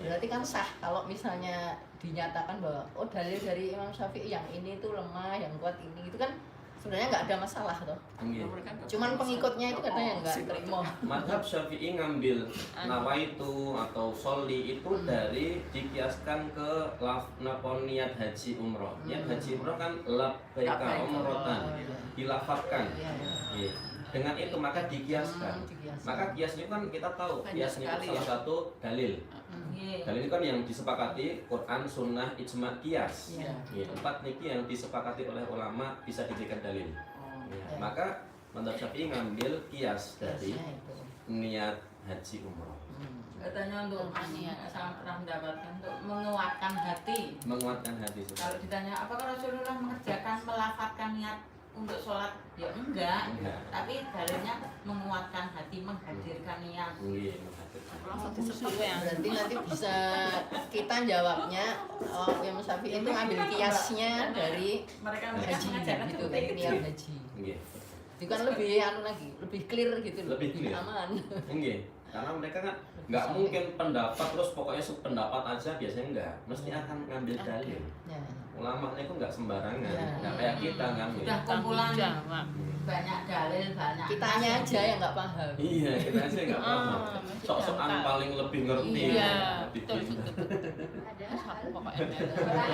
Berarti kan sah kalau misalnya dinyatakan bahwa oh dalil dari Imam Syafi'i yang ini tuh lemah, yang kuat ini itu kan sebenarnya nggak ada masalah toh. Cuman pengikutnya itu katanya nggak terima. Madhab Syafi'i ngambil nawaitu atau sholli itu dari dikiaskan ke niat haji umroh. Niat haji umroh kan labbaika umrotan, dilafalkan. Iya. Dengan itu maka dikiaskan. Maka kias itu kan kita tahu kias itu salah satu dalil. Dalil ini kan yang disepakati Quran, Sunnah, Ijma, Kias. Ya, 4 niki yang disepakati oleh ulama bisa dijadikan dalil. Ya, maka mazhab Syafi'i ngambil kias dari niat haji umroh. Katanya untuk saya pernah mendapatkan untuk menguatkan hati. Menguatkan hati. Kalau ditanya apakah Rasulullah mengerjakan melafalkan niat untuk sholat, ya enggak. Tapi dalilnya menguatkan hati, menghadirkan niat. Iya, menghadirkan. Berarti nanti bisa kita jawabnya Imam Syafi'i itu ambil kiasnya dari mereka haji mengajarkan gitu, seperti dari itu. niat haji. Iya. Itu kan lebih lagi, lebih clear gitu, Lebih clear. aman. Iya. Karena mereka kan nggak mungkin pendapat terus pokoknya sependapat aja, biasanya enggak. Mesti akan ngambil dalil. Ya. Ulama itu nggak sembarangan, Ya. nggak kayak kita kan. Sudah kumpulan banyak dalil, banyak. Kitanya aja yang nggak paham. Iya, kita aja nggak paham. Sok-sokan paling lebih ngerti. Iya, lebih betul pintar. Satu pokoknya.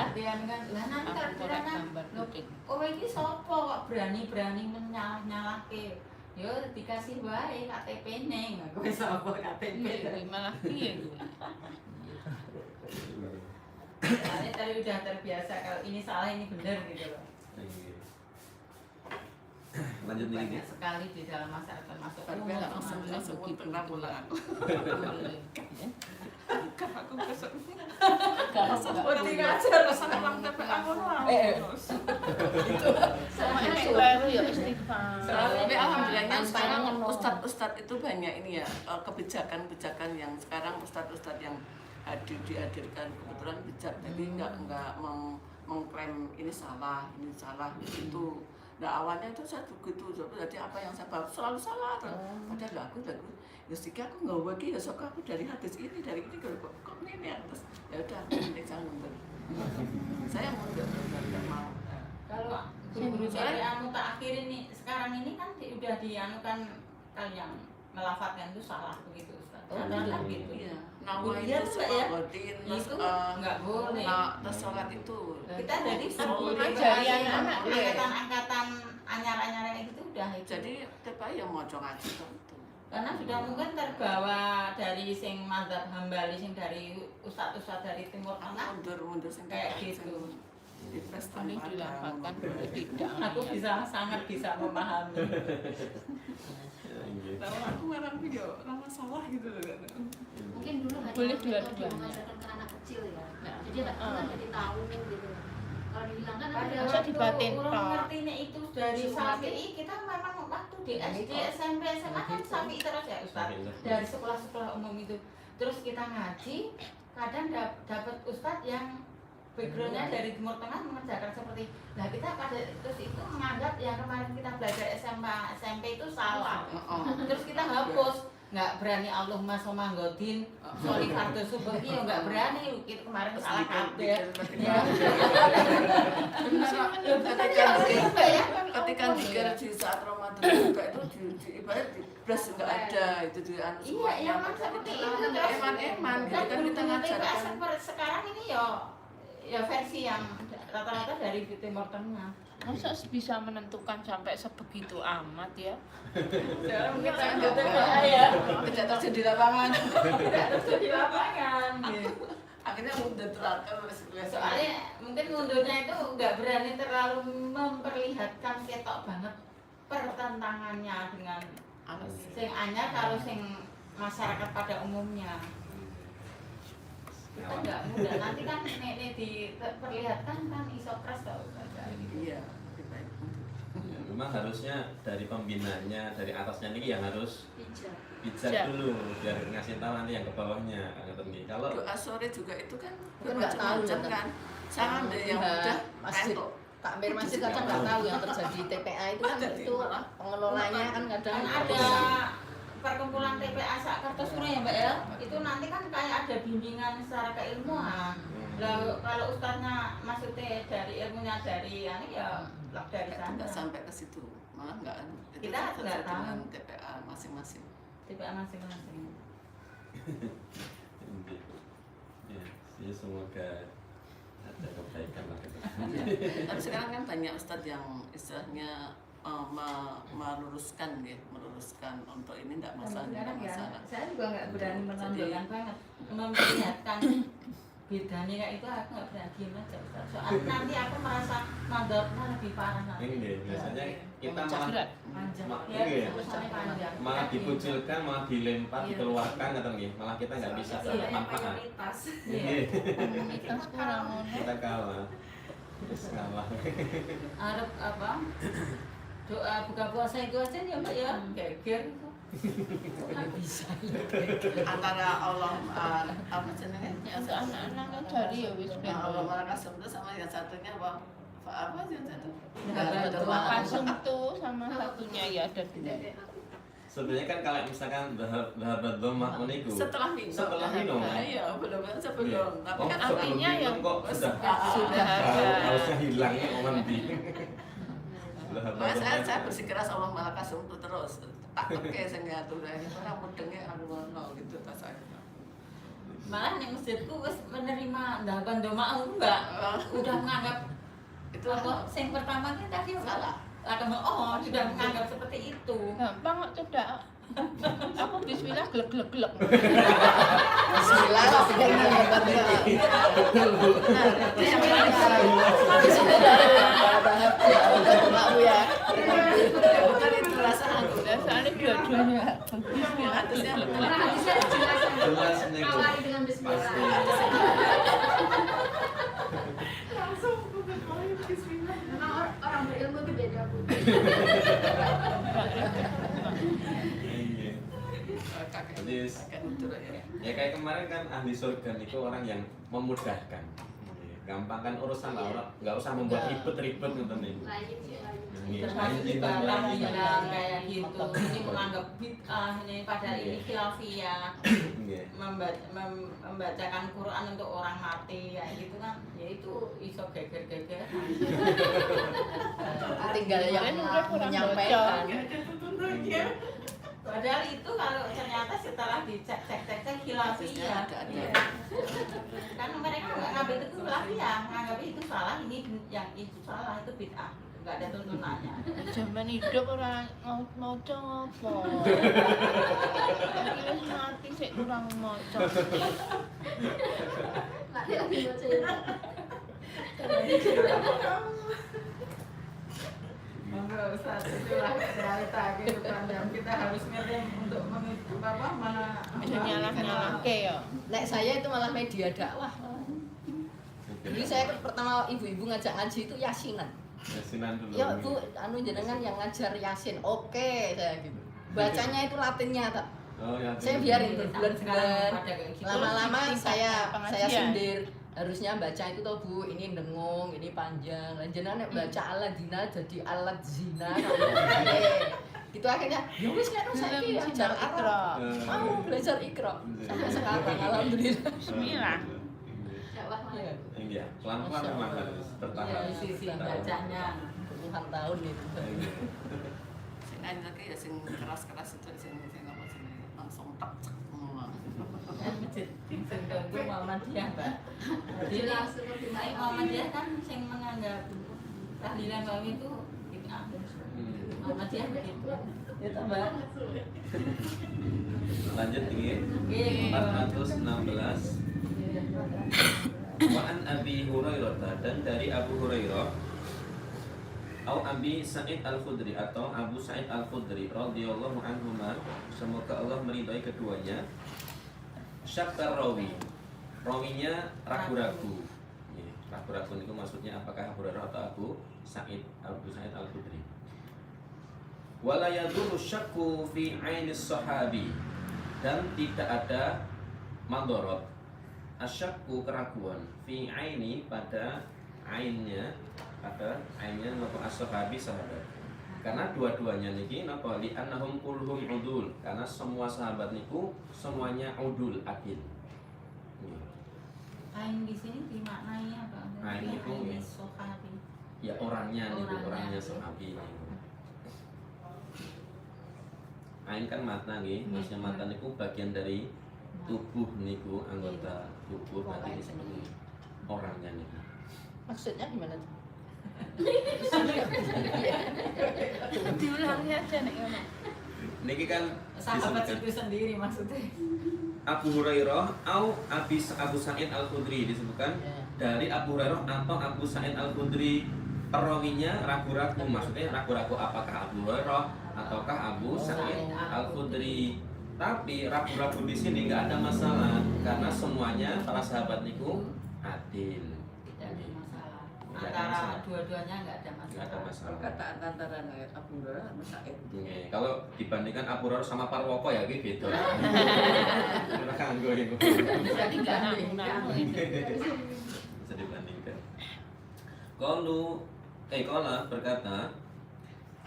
Artian kan, lah nanti kan gambar oh ini sopo kok berani-berani menyalah-nyalahke. Yo dikasih wae KTP neng, aku wis sopo KTP. Malah piye gue. Soalnya tadi udah terbiasa kalau ini salah ini benar gitu loh. Lanjut nih. Banyak sekali di dalam masyarakat termasuk Tapi nggak langsung gitu pulang. Aku kesel. Seperti aja rasanya ulang TPA terus. Sama ini baru ya istighfar. Tapi alhamdulillahnya sekarang Tantangan, ustadz itu banyak ini ya kebijakan-kebijakan yang sekarang ustadz yang dihadirkan kebetulan bijak, jadi nggak mengklaim ini salah gitu. Nah awalnya itu saya begitu, jadi apa yang saya bawa selalu salah. Padahal aku ya sehingga aku nggak bagi ya sok aku dari hadis ini kok ini ya terus ya udah ini jangan mundur. Saya mundur nggak mau. Kalau guru-guru dari anu tak akhir ini sekarang ini kan udah dianukan yang melafalkan itu salah begitu Ustaz. Kan gitu. Iya. Nawa Iya, itu tuh, ya. sebatin Itu nggak boleh. Terus sholat itu Kita dari ngajari anak-anak ya. angkatan-angkatan anyar-anyar kayak gitu udah itu. jadi tiap yang mau ngaji itu. Karena sudah mungkin terbawa dari sing mazhab Hambali sing dari ustadz-ustadz dari Timur Tengah Mundur sing kayak gitu. Ini dilafalkan tidak. Aku sangat bisa memahami. Tahu aku ngarang video nama salah gitu loh. mungkin dulu hanya Boleh metode dua-duanya. mengajarkan ke anak kecil ya. Nah, Jadi anak kecil kan jadi tahu gitu. Kalau dihilangkan nanti Pada ada Masa dibatin, orang Pak? ngertinya itu dari Syafi'i, kita memang waktu di SD, SMP, SMA kan Syafi'i terus ya Ustaz. Dari sekolah-sekolah umum itu. Terus kita ngaji, kadang dapat Ustadz yang backgroundnya dari Timur Tengah mengerjakan seperti, nah kita pada terus itu menganggap yang kemarin kita belajar SMA SMP itu salah. Terus kita hapus, nggak berani Allahumma somanggodin, soli fardu subuh, iya nggak berani, kita kemarin salah kabeh. Ya. Ketika dikir di saat Ramadan juga itu di ibarat di plus nggak ada itu di anu Iya, yang seperti itu terus eman-eman gitu dan kan kita ngajarkan. seperti sekarang ini ya versi yang rata-rata dari Timur Tengah. Masa bisa menentukan sampai sebegitu amat ya? Sekarang kita Nggak nggak boleh. tahu ya, Tidak terjadi di lapangan. tidak terus di lapangan. Gitu. Akhirnya mundur terakhir Soalnya mungkin mundurnya itu nggak berani terlalu memperlihatkan ketok banget pertentangannya dengan sing anyar kalau sing masyarakat pada umumnya. Kita nggak mudah, nanti kan nek diperlihatkan kan iso keras tau. Iya, lebih baik mundur. Ya, memang harusnya dari pembinanya, dari atasnya ini yang harus bijak. bijak Bijak. dulu biar ngasih tahu nanti yang ke bawahnya kalau Doa sore juga itu kan Kan nggak tahu bermacam-macam kan. kan. Jangan deh yang udah masjid pentok. takmir masjid kadang nggak tahu yang terjadi di TPA itu kan Jadi itu malah. pengelolanya kan kadang Kan ada perkumpulan TPA Kartosuro ya Mbak ya, itu nanti kan kayak ada bimbingan secara keilmuan. Lalu kalau ustaznya maksudnya dari ilmunya dari ini ya dari sana. Tidak sampai ke situ, malah nggak. Itu Kita sesuai nggak tahu. dengan TPA masing-masing. TPA masing-masing. ya semoga ada kebaikan lah ke depan. Tapi sekarang kan banyak ustadz yang istilahnya meluruskan untuk ini tidak masalah, tidak Sekarang ya, masalah. saya juga nggak berani menonjolkan Jadi- banget, memperlihatkan bedanya kayak itu aku nggak berani diem aja Ustaz. Soalnya nanti aku merasa mandornya lebih parah nanti. Ini biasanya kita malah Berat. Panjang, Ma- ya, iya. urusannya panjang. malah dikucilkan, malah dilempar, dikeluarkan atau nih, malah kita nggak bisa dapat manfaat. Iya. Komunitas kurang ngono. Kita kalah, terus kalah. Arab apa? Doa buka puasa itu aja ya Mbak ya, geger itu. Nggak bisa. Antara Allah apa jenenge? Ya untuk anak-anak kan dari ya wis ben. Allah Marakasum itu sama yang satunya apa sih yang satu? Kasum tuh sama satunya ya ada dua. Sebenarnya kan kalau misalkan bahabat domah uniku Setelah minum. Setelah minum. Iya, belum sebelum. Tapi Oh, kan sebelum artinya minum yang kok sudah ada. harusnya hilangnya oman di. Mas, saya bersikeras Allah Marakasum itu terus. Tak keke sing ngatur ae. Ora mudenge anu ngono gitu tas saya. Malah nih masjidku wis menerima ndaban doma enggak. Udah menganggap Itu apa sing pertama kan tadi salah. Akan sudah menganggap seperti itu. Gampang kok cedak. Aku bismillah glek-glek-glek. Bismillah tapi kan hebat ya. yang paling Maaf ya. bukan itu perasaan. Udah soalnya dua-duanya. Bismillah harusnya Karena hadisnya dijelaskan Jelas nih, Bu. awali dengan bismillah. Memang orang berilmu itu beda Bu. Iya. Jadi kakek nutur ya. ya kayak kemarin kan ahli surga itu orang yang memudahkan. Gampang kan urusan lah, orang nggak usah membuat ribet-ribet gitu nih. Lain sih lain. Termasuk juga bilang kayak gitu. Ini menganggap bid'ah ini padahal ini khilafiyah. Iya. Membacakan Quran untuk orang mati ya gitu kan, ya itu iso geger-geger. Tinggal yang Kemarin udah kurang menyampaikan. Padahal itu kalau ternyata setelah dicek khilafiyah. Ada. Kan mereka nggak ngambil itu khilafiyah, nganggap itu salah, ini yang itu salah, itu bid'ah. Nggak ada tuntunannya. Zaman hidup orang mau coba. Tapi wis mati sik kurang maca. Lagi baca ini. Monggo Ustaz, itulah realita kehidupan yang kita harus ngerti untuk Bisa nyalah ya. Nek saya itu malah media dakwah. Jadi saya pertama ibu-ibu ngajak ngaji itu yasinan. Yasinan dulu. Ya Bu, anu jenengan yang ngajar yasin. Oke, saya gitu. Bacanya itu latinnya tak. Oh, ya. Saya biarin berbulan-bulan. Sekarang pada kayak gitu. Lama-lama saya pengajian. sindir. Harusnya baca itu toh Bu, ini dengung, ini panjang. Dan jenengan nek baca aladina jadi alat zina. Itu akhirnya ya wis nek saiki ajar Arab. Mau belajar Iqra. Sampai sekarang alhamdulillah. Bismillah. Dakwah Iya. Iya, pelan-pelan memang harus bertahan. Iya, sisi bacanya. Puluhan tahun itu. Sing lagi ya sing keras-keras itu sing apa sing langsung tak Kan masjid sing ganggu Muhammadiyah, Mbak. Jadi Jelas seperti Baik Muhammadiyah kan sing menganggap tahlilan bang itu bid'ah. Muhammadiyah begitu. Ya tambah. Lanjut tinggi. Oke. 416. Wa an Abi Hurairah, dan dari Abu Hurairah atau Abi Sa'id Al-Khudri atau Abu Sa'id Al-Khudri radhiyallahu anhuma, semoga Allah meridai keduanya. Syakkar rawinya ragu-ragu. Ragu-ragu itu maksudnya apakah Abu Hurairah atau Abu Sa'id Al-Khudri. Wala yadurru syakku fi ainis sahabi, dan tidak ada madorot asyakku keraguan fi aini pada ainnya nopo as-sahabi sahabat, karena dua-duanya niki nopo li annahum kulluhum udul, karena semua sahabat niku semuanya udul adil. Ain di sini dimaknai apa? Ain itu ya. Sahabi. Ya orangnya niku, orangnya Orangnya. sahabi niku. Ain kan mata nggih, maksudnya mata niku bagian dari tubuh niku, anggota tubuh, nanti disebut orangnya niku. Maksudnya gimana tuh? Diulangi aja nek ngono. Niki kan Sahabat disebutkan itu sendiri maksudnya. Abu Hurairah atau Abu Sa'id Al-Khudri, disebutkan dari Abu Hurairah atau Abu Sa'id Al-Khudri. Perawinya ragu-ragu, maksudnya ragu-ragu apakah Abu Hurairah ataukah Abu Sa'id Al-Khudri. Tapi ragu-ragu di sini nggak ada masalah, karena semuanya para sahabat niku adil. Tidak ada masalah. Nggak ada Antara masalah. dua-duanya nggak ada Nggak ada masalah. masalah. perkataan antara Abu Hurairah sama Sa'id. Oke, kalau dibandingkan Abu Hurairah sama Parwoko ya gitu. Kita kanggo itu. Bisa digandeng itu. Bisa dibandingkan. Qala berkata,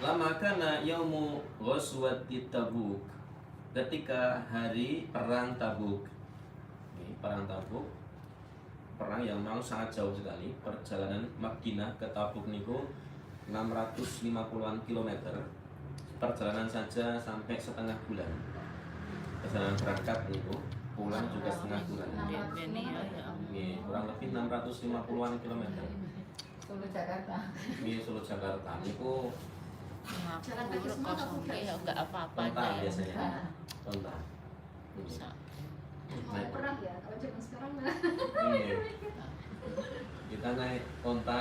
lama kana yaumu ghazwati Tabuk, ketika hari perang Tabuk. Ini perang Tabuk, perang yang memang sangat jauh sekali. Perjalanan Madinah ke Tabuk niku 650-an kilometer. Perjalanan saja sampai setengah bulan. Perjalanan berangkat niku, pulang juga setengah bulan. Ini ya. Ini kurang lebih 650-an kilometer. Solo Jakarta. Ini Solo Jakarta niku Jalan kaki semua nggak Kosong buka. ya enggak apa-apa Onta aja ya. biasanya. Onta. Bisa. Mau perang ya, kalau zaman sekarang mah Ini. Kita naik onta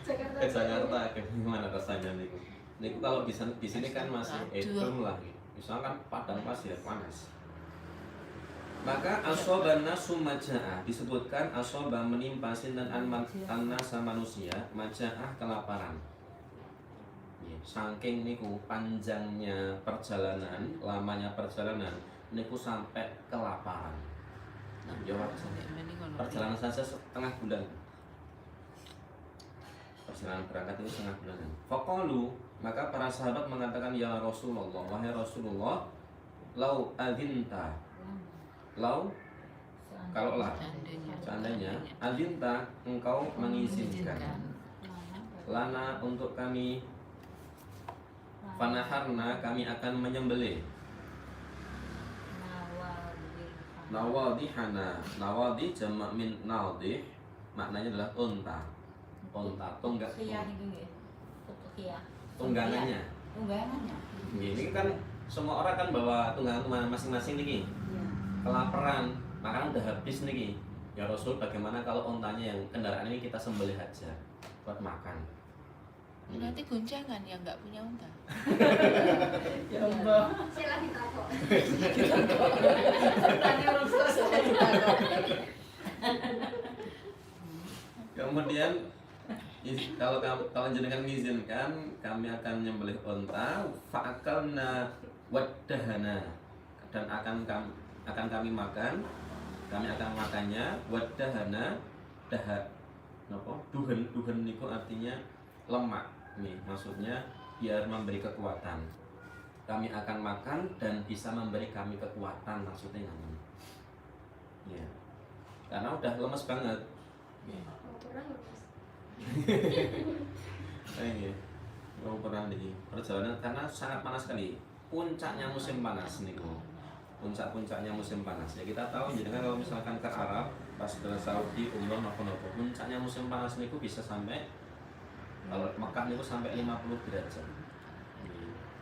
Jakarta. ke Jakarta, ke gimana rasanya niku? Niku kalau di sini kan masih Aduh. edem lah, gitu. Misalkan padang pasir panas. Maka asobana sumaja'ah, disebutkan asoba menimpa sinten an-nasa manusia, maja'ah kelaparan. Saking niku panjangnya perjalanan, lamanya perjalanan, niku sampai kelaparan. Nah, jawab saya. Perjalanan saja setengah bulan. Perjalanan berangkat itu setengah bulan. Faqalu, maka para sahabat mengatakan, ya Rasulullah, wahai Rasulullah, lau adinta, lau, kalaulah seandainya adinta engkau mengizinkan lana untuk kami, fanaharna kami akan menyembelih, nawadihana, nawadih jamak min nadih, maknanya adalah unta, tunggang, Khiyah itu nggih. Khiyah. tunggangannya. Tunggangannya. Ini kan semua orang kan bawa tunggangan masing-masing nih, kelaparan, makanan udah habis nih. Ya Rasul, bagaimana kalau untanya yang kendaraan ini kita sembelih aja buat makan? Nanti goncangan yang nggak punya unta. Ya Allah. Saya lagi takut. Tadi orang tua saya ditakut. Kemudian kalau jenengan mengizinkan, kami akan menyembelih unta, fa'akalna waddahana, dan akan kami makan, kami akan makannya, waddahana, duhen niku artinya lemak nih, maksudnya biar memberi kekuatan. Kami akan makan dan bisa memberi kami kekuatan, maksudnya namanya. Ya. Karena udah lemes banget. Ya. Orang lepas. Iya. Mau pernah di perjalanan karena sangat panas sekali. Puncaknya musim panas niku. Puncaknya musim panas. Ya kita tahu jadi kalau misalkan ke Arab pas ke Saudi umroh maupun apa, puncaknya musim panas niku bisa sampai kalau Mekah niku sampai 50 derajat.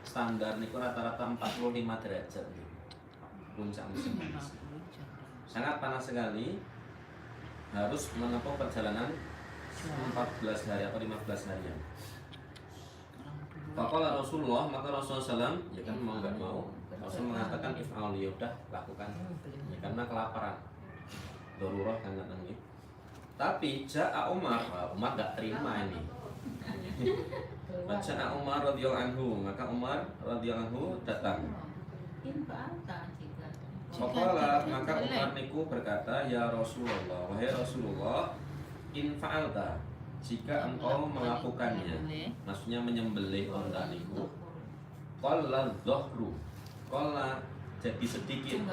Standar niku rata-rata 45 derajat niku. Puncak musim panas. Sangat panas sekali. Harus menempuh perjalanan 14 hari atau 15 harian. Faqala Rasulullah, maka Rasulullah SAW ya kan mau nggak mau Rasul mengatakan if'al, ya udah lakukan ya, karena kelaparan darurah kan katanya. Tapi Ja'a Umar, Umar nggak terima ini. Ja'a Umar radhiyallahu anhu, maka Umar radhiyallahu anhu datang. Faqala, maka Umar niku berkata, ya Rasulullah, wahai Rasulullah, in fa'alta, jika engkau melakukannya, maksudnya menyembelih unta niku, qalla dhahru, qalla jadi sedikit,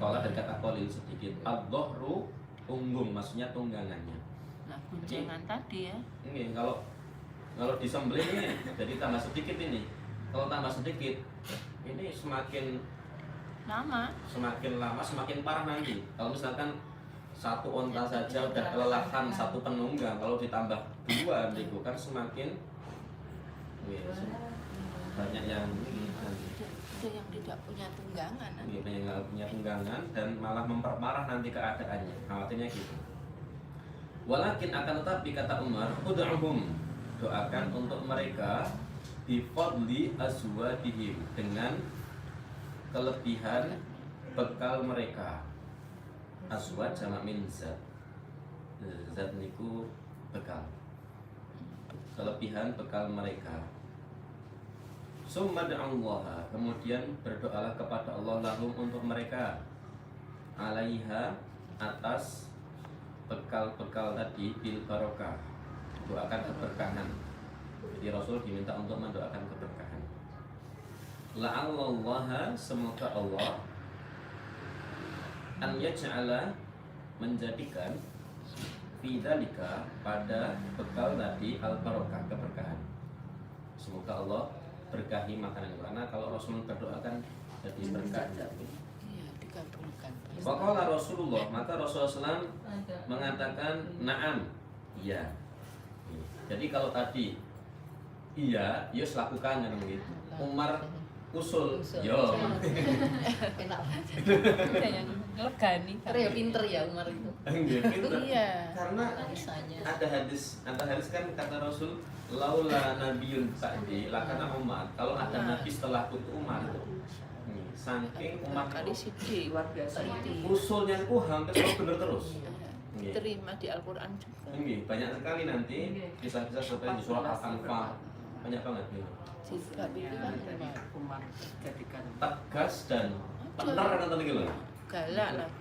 qalla dari kata qalil sedikit, ad-dhahru punggung, maksudnya tunggangannya. Nah, goncangan tadi ya. Ini kalau disembelih ini jadi tambah sedikit ini. Kalau tambah sedikit, ini semakin lama semakin parah nanti. Kalau misalkan satu unta saja udah kelelahan satu penunggang, kalau ditambah dua itu kan semakin banyak yang Ada yang tidak punya tunggangan. yang nggak punya tunggangan dan malah memperparah nanti keadaannya, khawatirnya gitu. Walakin akan tetapi kata Umar, ud'uhum, doakan untuk mereka bifadli azwadihim, dengan kelebihan bekal mereka. Azwad jamak min zat. Zat niku bekal. Kelebihan bekal mereka. Summa da'allaha, kemudian berdoalah kepada Allah lahum untuk mereka, alaiha, atas bekal-bekal tadi, bil barokah, doakan keberkahan. Jadi Rasul diminta untuk mendoakan keberkahan. La'allallaha, semoga Allah an yaj'ala, menjadikan fidzalika, pada bekal tadi, al barokah, keberkahan. Semoga Allah berkahi makanan, karena kalau Rasul berdoakan jadi berkah. Iya, dikabulkan. Faqala Rasulullah, maka Rasulullah SAW mengatakan na'am, iya. Jadi kalau tadi iya, yus lakukan kan begitu. Umar usul, yo. Enak banget. Ada yang ngelegani. Karena ya pinter ya Umar itu. Iya. Karena Misalnya. ada hadis kan kata Rasul, laula nabiyun ba'di lakana Umar. Kalau ada nabi setelahku itu Umar. Saking Umar Kali sidi luar biasa. usulnya itu hampir selalu benar terus. terima di Al-Quran juga. Banyak sekali nanti kisah-kisah seperti di surat Al-Anfal, banyak banget nih. Jika itu kan Umar jadikan Tegas dan benar kan tadi gitu. galak lagi.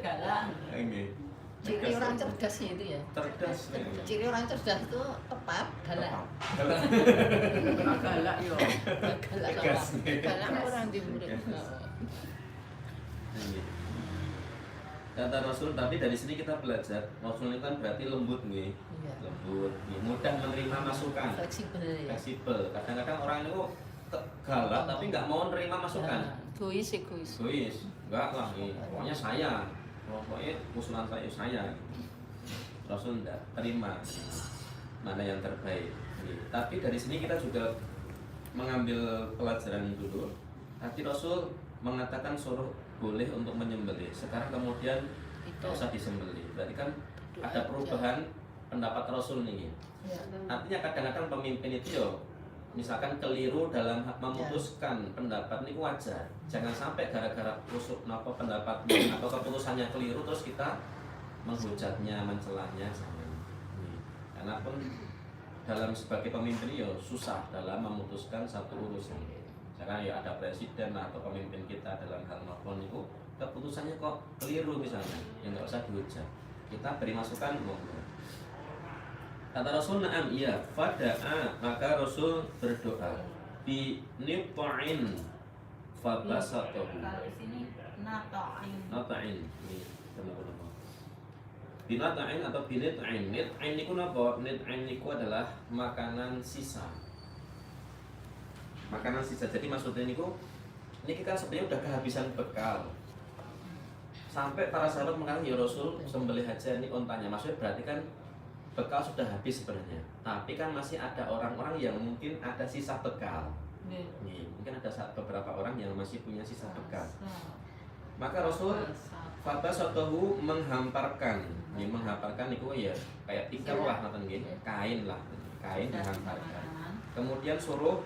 Galak. Ciri orang cerdasnya itu ya. Cerdas. Ciri orang cerdas itu tepat, galak. galak yo. Galak. Tegas. Galak orang di murid. Kata Rasul, tapi dari sini kita belajar Rasul ini kan berarti lembut nih, Iya. lembut, mudah menerima masukan, Fleksibel ya. fleksibel. Kadang-kadang orang itu galak tapi nggak mau menerima masukan. Egois, egois. Egois, enggak lah, pokoknya saya, pokoknya usulan saya. Rasul enggak terima mana yang terbaik. Tapi dari sini kita juga mengambil pelajaran dulu. Tadi Rasul mengatakan suruh boleh untuk menyembelih. Sekarang kemudian Itu tidak usah disembelih. Berarti kan ada perubahan pendapat Rasul nih. Ya. Artinya kadang-kadang pemimpin itu yo misalkan keliru dalam memutuskan pendapat ini wajar. Jangan sampai gara-gara pendapatnya atau keputusannya keliru terus kita menghujatnya, mencelanya, jangan. Karena pun dalam sebagai pemimpin yo susah dalam memutuskan satu urusan. Misalkan ya ada presiden atau pemimpin kita dalam hal apapun itu keputusannya kok keliru misalnya, ya nggak usah dihujat. Kita beri masukan monggo. Kata Rasul, na'am, iya, fada'a, maka Rasul berdoa bi nita'in fabasatahu. Kalau di sini nata'in. Nata'in, ini teman-teman. Binata'in atau binita'in. Nita'in niku napa? Nita'in niku adalah makanan sisa. Makanan sisa. Jadi maksudnya niku ini kan sebenarnya udah kehabisan bekal. Sampai para sahabat mengatakan, ya Rasul, sembelih aja ini ontanya. Maksudnya berarti kan bekal sudah habis sebenarnya, tapi kan masih ada orang-orang yang mungkin ada sisa bekal. Nih, mungkin ada beberapa orang yang masih punya sisa bekal. Maka Rasul fabasatahu menghamparkan. Nih, menghamparkan itu ya kayak tikar lah ngoten nggih, kain lah. Kain dihamparkan. Kemudian suruh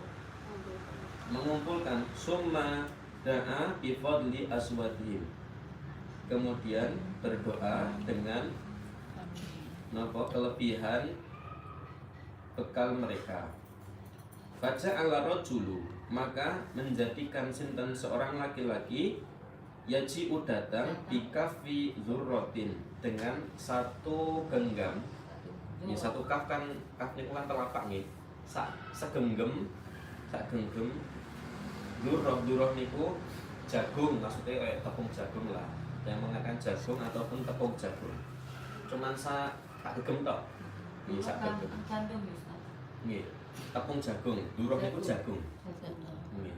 mengumpulkan summa da'a bi fadli aswadihim. Kemudian berdoa dengan kelebihan bekal mereka. Baca ala rojulu, maka menjadikan sinten seorang laki-laki yaji datang bikafi zurrotin dengan satu genggam. Ini satu kaf kan kafnya kan telapak nih. Segenggam, zurroh niku jagung, maksudnya kayak tepung jagung lah. Yang mengatakan jagung ataupun tepung jagung. Cuman tak gegem tok. Nggih sak gegem. Gandum bisa. Nggih. Tepung jagung, durung itu jagung. Nggih.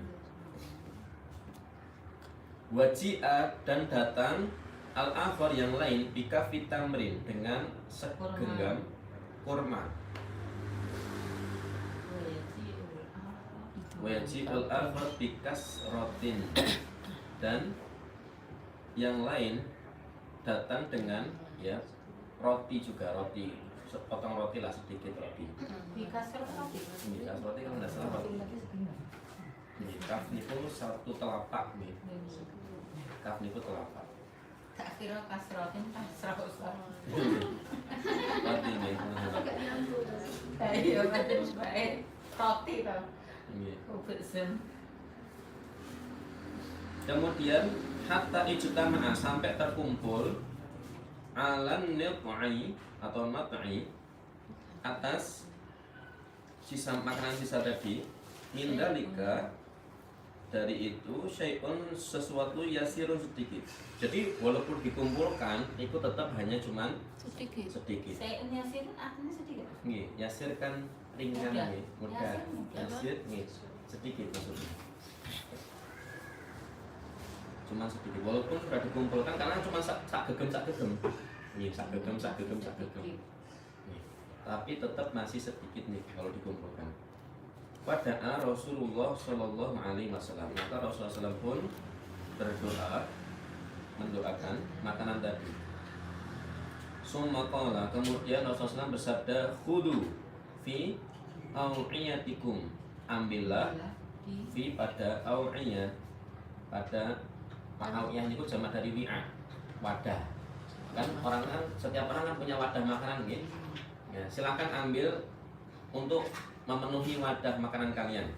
Waji'a dan datang al-akhar yang lain bika vitamrin dengan segenggam kurma. Waji'ul akhar bikas rotin dan yang lain datang dengan ya roti juga, roti potong roti lah, sedikit roti. Dikasih roti. Ini kas roti kan tidak salah roti. Ini kaf niku satu telapak nih. Kaf niku telapak. Tak kira kasrotin kasros. Roti nih. Iya, betul baik. Roti toh. Ini. Kubesen. Kemudian hatta ijtama'a sampai terkumpul alan nit'i atau mat'i atas sisa makanan sisa tadi mindalika dari itu syai'un sesuatu yasirun sedikit. Jadi walaupun dikumpulkan itu tetap hanya cuman sedikit. Saya yasir artinya sedikit. Nggih, yasir kan ringan Mudah. nggih, mudah. Yasir Yasir nggih sedikit maksudnya. Cuma sedikit walaupun sudah dikumpulkan karena cuma sak gegem nih sak gegem nih. Tapi tetap masih sedikit nih kalau dikumpulkan. Pada Rasulullah Shallallahu Alaihi Wasallam, maka Rasulullah SAW pun berdoa mendoakan makanan tadi. Summa qala, kemudian Rasulullah SAW bersabda, khudu fi au'iyatikum, ambillah fi pada au'iyah, pada au'iyah itu jamak dari wi'a, wadah. Kan orang kan setiap orang kan punya wadah makanan gitu. Ya, silakan ambil untuk memenuhi wadah makanan kalian.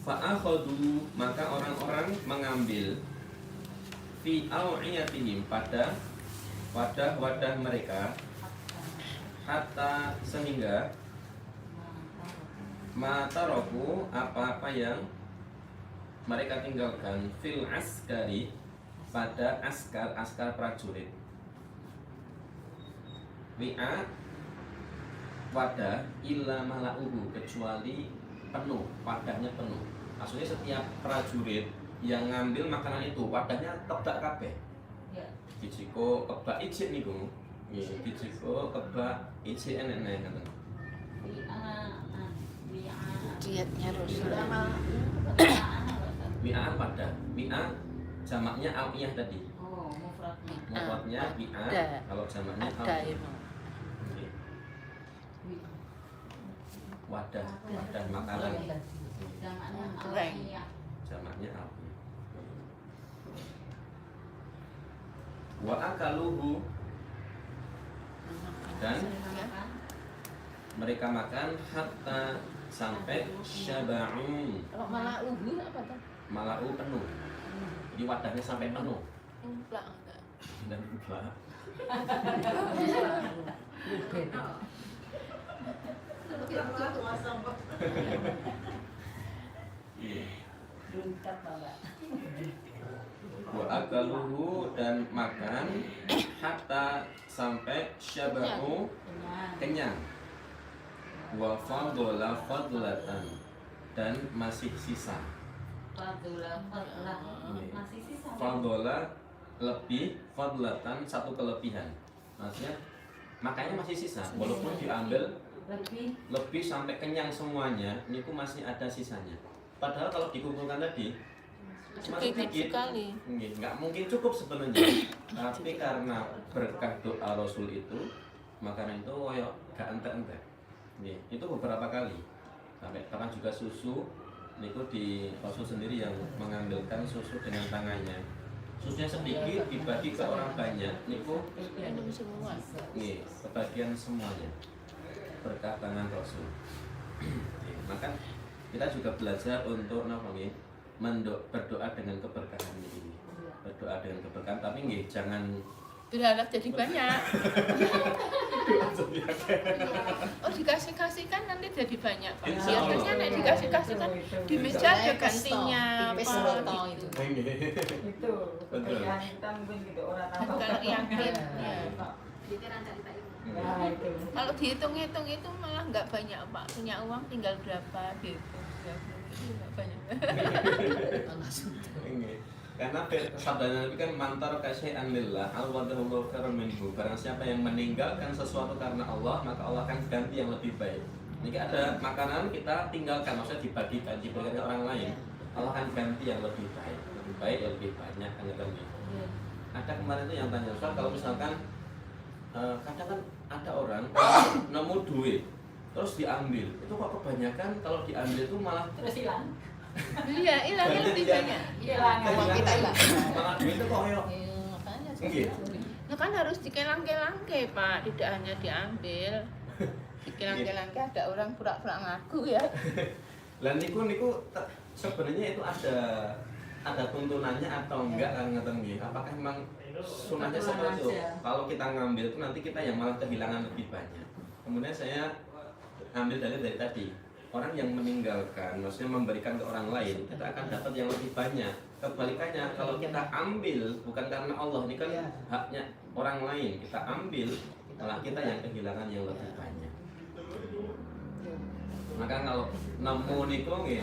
Fa'akhadu, maka orang-orang mengambil fi au'iyatihim, pada wadah-wadah mereka, hatta sehingga mataroku, apa-apa yang mereka tinggalkan, fil askari, pada askar prajurit. Wi'a, wadah, illa mala'uhu, kecuali penuh, wadahnya penuh. Maksudnya setiap prajurit yang ngambil makanan itu wadahnya kebak kabeh. Ya. Dijiko kebak ijik niku. Nggih, dijiko kebak ijik enek-enek ngoten. Dietnya Rasul. Wi'an wadah. Wi'a jamaknya au'iyah tadi. Mufradnya bi'a, Ada. kalau jamaknya Ada al. itu. Oke. Wadah makanan. Goreng. Jamaknya api. Wa akaluhu, dan mereka makan hatta sampai syaba'u. Kalau malah uhu apa tuh? Malau penuh. Jadi wadahnya sampai penuh. Enggak, enggak. Dan enggak. Iya. Wa akaluhu, dan makan hatta sampai syaba'u, kenyang. Wa fadola fadlatan, dan masih sisa. masih sisa. Fadola lebih, fadlatan satu kelebihan. Maksudnya makanya masih sisa, walaupun diambil lebih sampai kenyang semuanya, niku masih ada sisanya. Padahal kalau dikumpulkan tadi masih Sedikit dikit. sekali. Nggak mungkin cukup sebenarnya. Tapi karena berkah doa Rasul itu, makanan itu koyo gak entek-entek. Nggih, itu beberapa kali. Sampai bahkan juga susu niku di Rasul sendiri yang mengambilkan susu dengan tangannya. Susunya sedikit dibagi ke orang banyak, niku Minum semua. nih kebagian semuanya. Berkah tangan Rasul. Nggih, maka kita juga belajar untuk berdoa dengan keberkahan ini. Berdoa dengan keberkahan, tapi nggih jangan Berharap jadi banyak. Oh, dikasih-kasihkan nanti jadi banyak. Pak. Insya Biasanya Allah. nek dikasih-kasihkan di meja ada gantinya tipis apa roto gitu. itu. Itu keberkahan kita mungkin gitu orang tambah Kalau yakin, ya. Diteran cari Pak Ibu. Nah, itu. Kalau dihitung-hitung itu malah nggak banyak Pak. Punya uang tinggal berapa gitu. Itu nggak banyak. Nggih. Karena sabdanya Nabi kan mantar kasyai'an lillah al-wadahullahu khairan minhu. Barang siapa yang meninggalkan sesuatu karena Allah, maka Allah akan ganti yang lebih baik. Ini ada makanan kita tinggalkan, maksudnya dibagikan, diberikan ke orang lain, Allah akan ganti yang lebih baik, yang lebih banyak kan gitu. Ada kemarin itu yang tanya, Ustaz, kalau misalkan kadang kan ada orang nemu duit terus diambil, itu kok kebanyakan kalau diambil itu malah Terus hilang. Iya, hilangnya lebih banyak. Hilang. Uang kita hilang. malah duit itu kok ayo Makanya Nggih. Nah kan harus dikelang-kelangke Pak, tidak hanya diambil. Dikelang-kelangke ada orang pura-pura ngaku ya. Lah niku sebenarnya itu ada tuntunannya atau enggak kan ngeten nggih. Apakah memang sunahnya seperti itu? Kalau kita ngambil itu nanti kita yang malah kehilangan lebih banyak. Kemudian saya ambil dari tadi. Orang yang meninggalkan, maksudnya memberikan ke orang lain, kita akan dapat yang lebih banyak. Kebalikannya, kalau kita ambil bukan karena Allah, ini kan haknya orang lain, kita ambil, malah kita yang kehilangan yang lebih banyak. Maka kalau nemu niku nggih,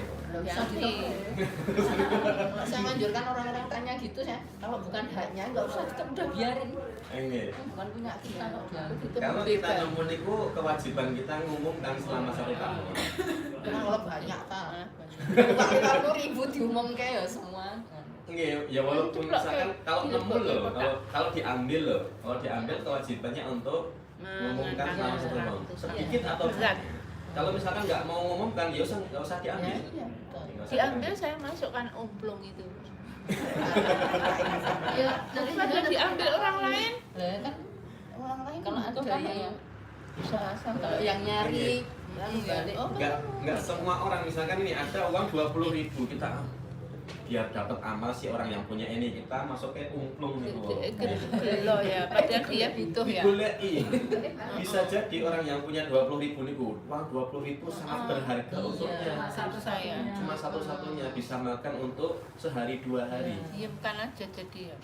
saya menganjurkan orang-orang tanya gitu ya, kalau bukan haknya nggak usah, kita udah biarin. nggih. Bukan punya kita kok. Itu Kalau kita beda. nemu niku kewajiban kita ngumumkan selama 1 tahun. Karena kalau banyak tak. Uang 50.000 diumumke ya semua. Nggih, ya walaupun misalkan kalau nemu loh, kalau diambil loh, kalau diambil kewajibannya untuk mengumumkan selama 1 tahun. Sedikit atau berat. kalau misalkan nggak mau ngumumkan, ya nggak usah diambil. Ya, iya, betul. Nggak usah Diambil saya masukkan omplong itu. Ya, Daripada diambil orang lain, Lah kan orang lain kalau kan ada yang bisa asal kalau yang nyari kan balik. Oh, nggak semua orang, misalkan ini ada uang 20.000 kita biar dapat amal si orang yang punya ini, kita masuknya umplung nih gelo ya, padahal dia butuh ya. digoleki. Bisa jadi orang yang punya 20.000 niku, uang 20.000 sangat berharga untuknya. Iya, satu saya. Cuma satu-satunya bisa makan untuk sehari 2 hari. Diamkan aja jadi ya.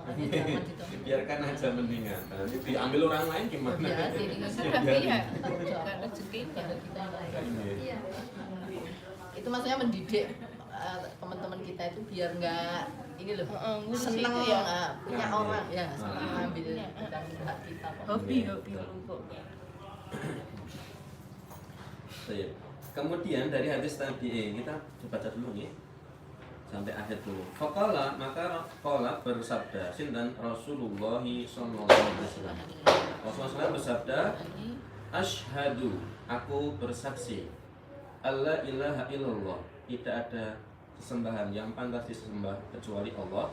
Makanya jangan ditolong. Biarkan aja mendingan. Nanti diambil orang lain gimana? Ya, jadi Tapi ya, bukan rezekinya. kita Ini. Iya. itu maksudnya mendidik teman-teman kita itu biar nggak ini loh Ngurus seneng itu ya. punya Ngambil. orang ya seneng Ah. ngambil Iya. dan hak kita kok. Hobi untuk. Baik. Kemudian dari hadis tadi kita baca dulu nih. sampai akhir dulu. Faqala, maka qala bersabda sinten Rasulullah sallallahu alaihi wasallam. Rasulullah bersabda, asyhadu, aku bersaksi, alla ilaha illallah, tidak ada sesembahan yang pantas disembah kecuali Allah,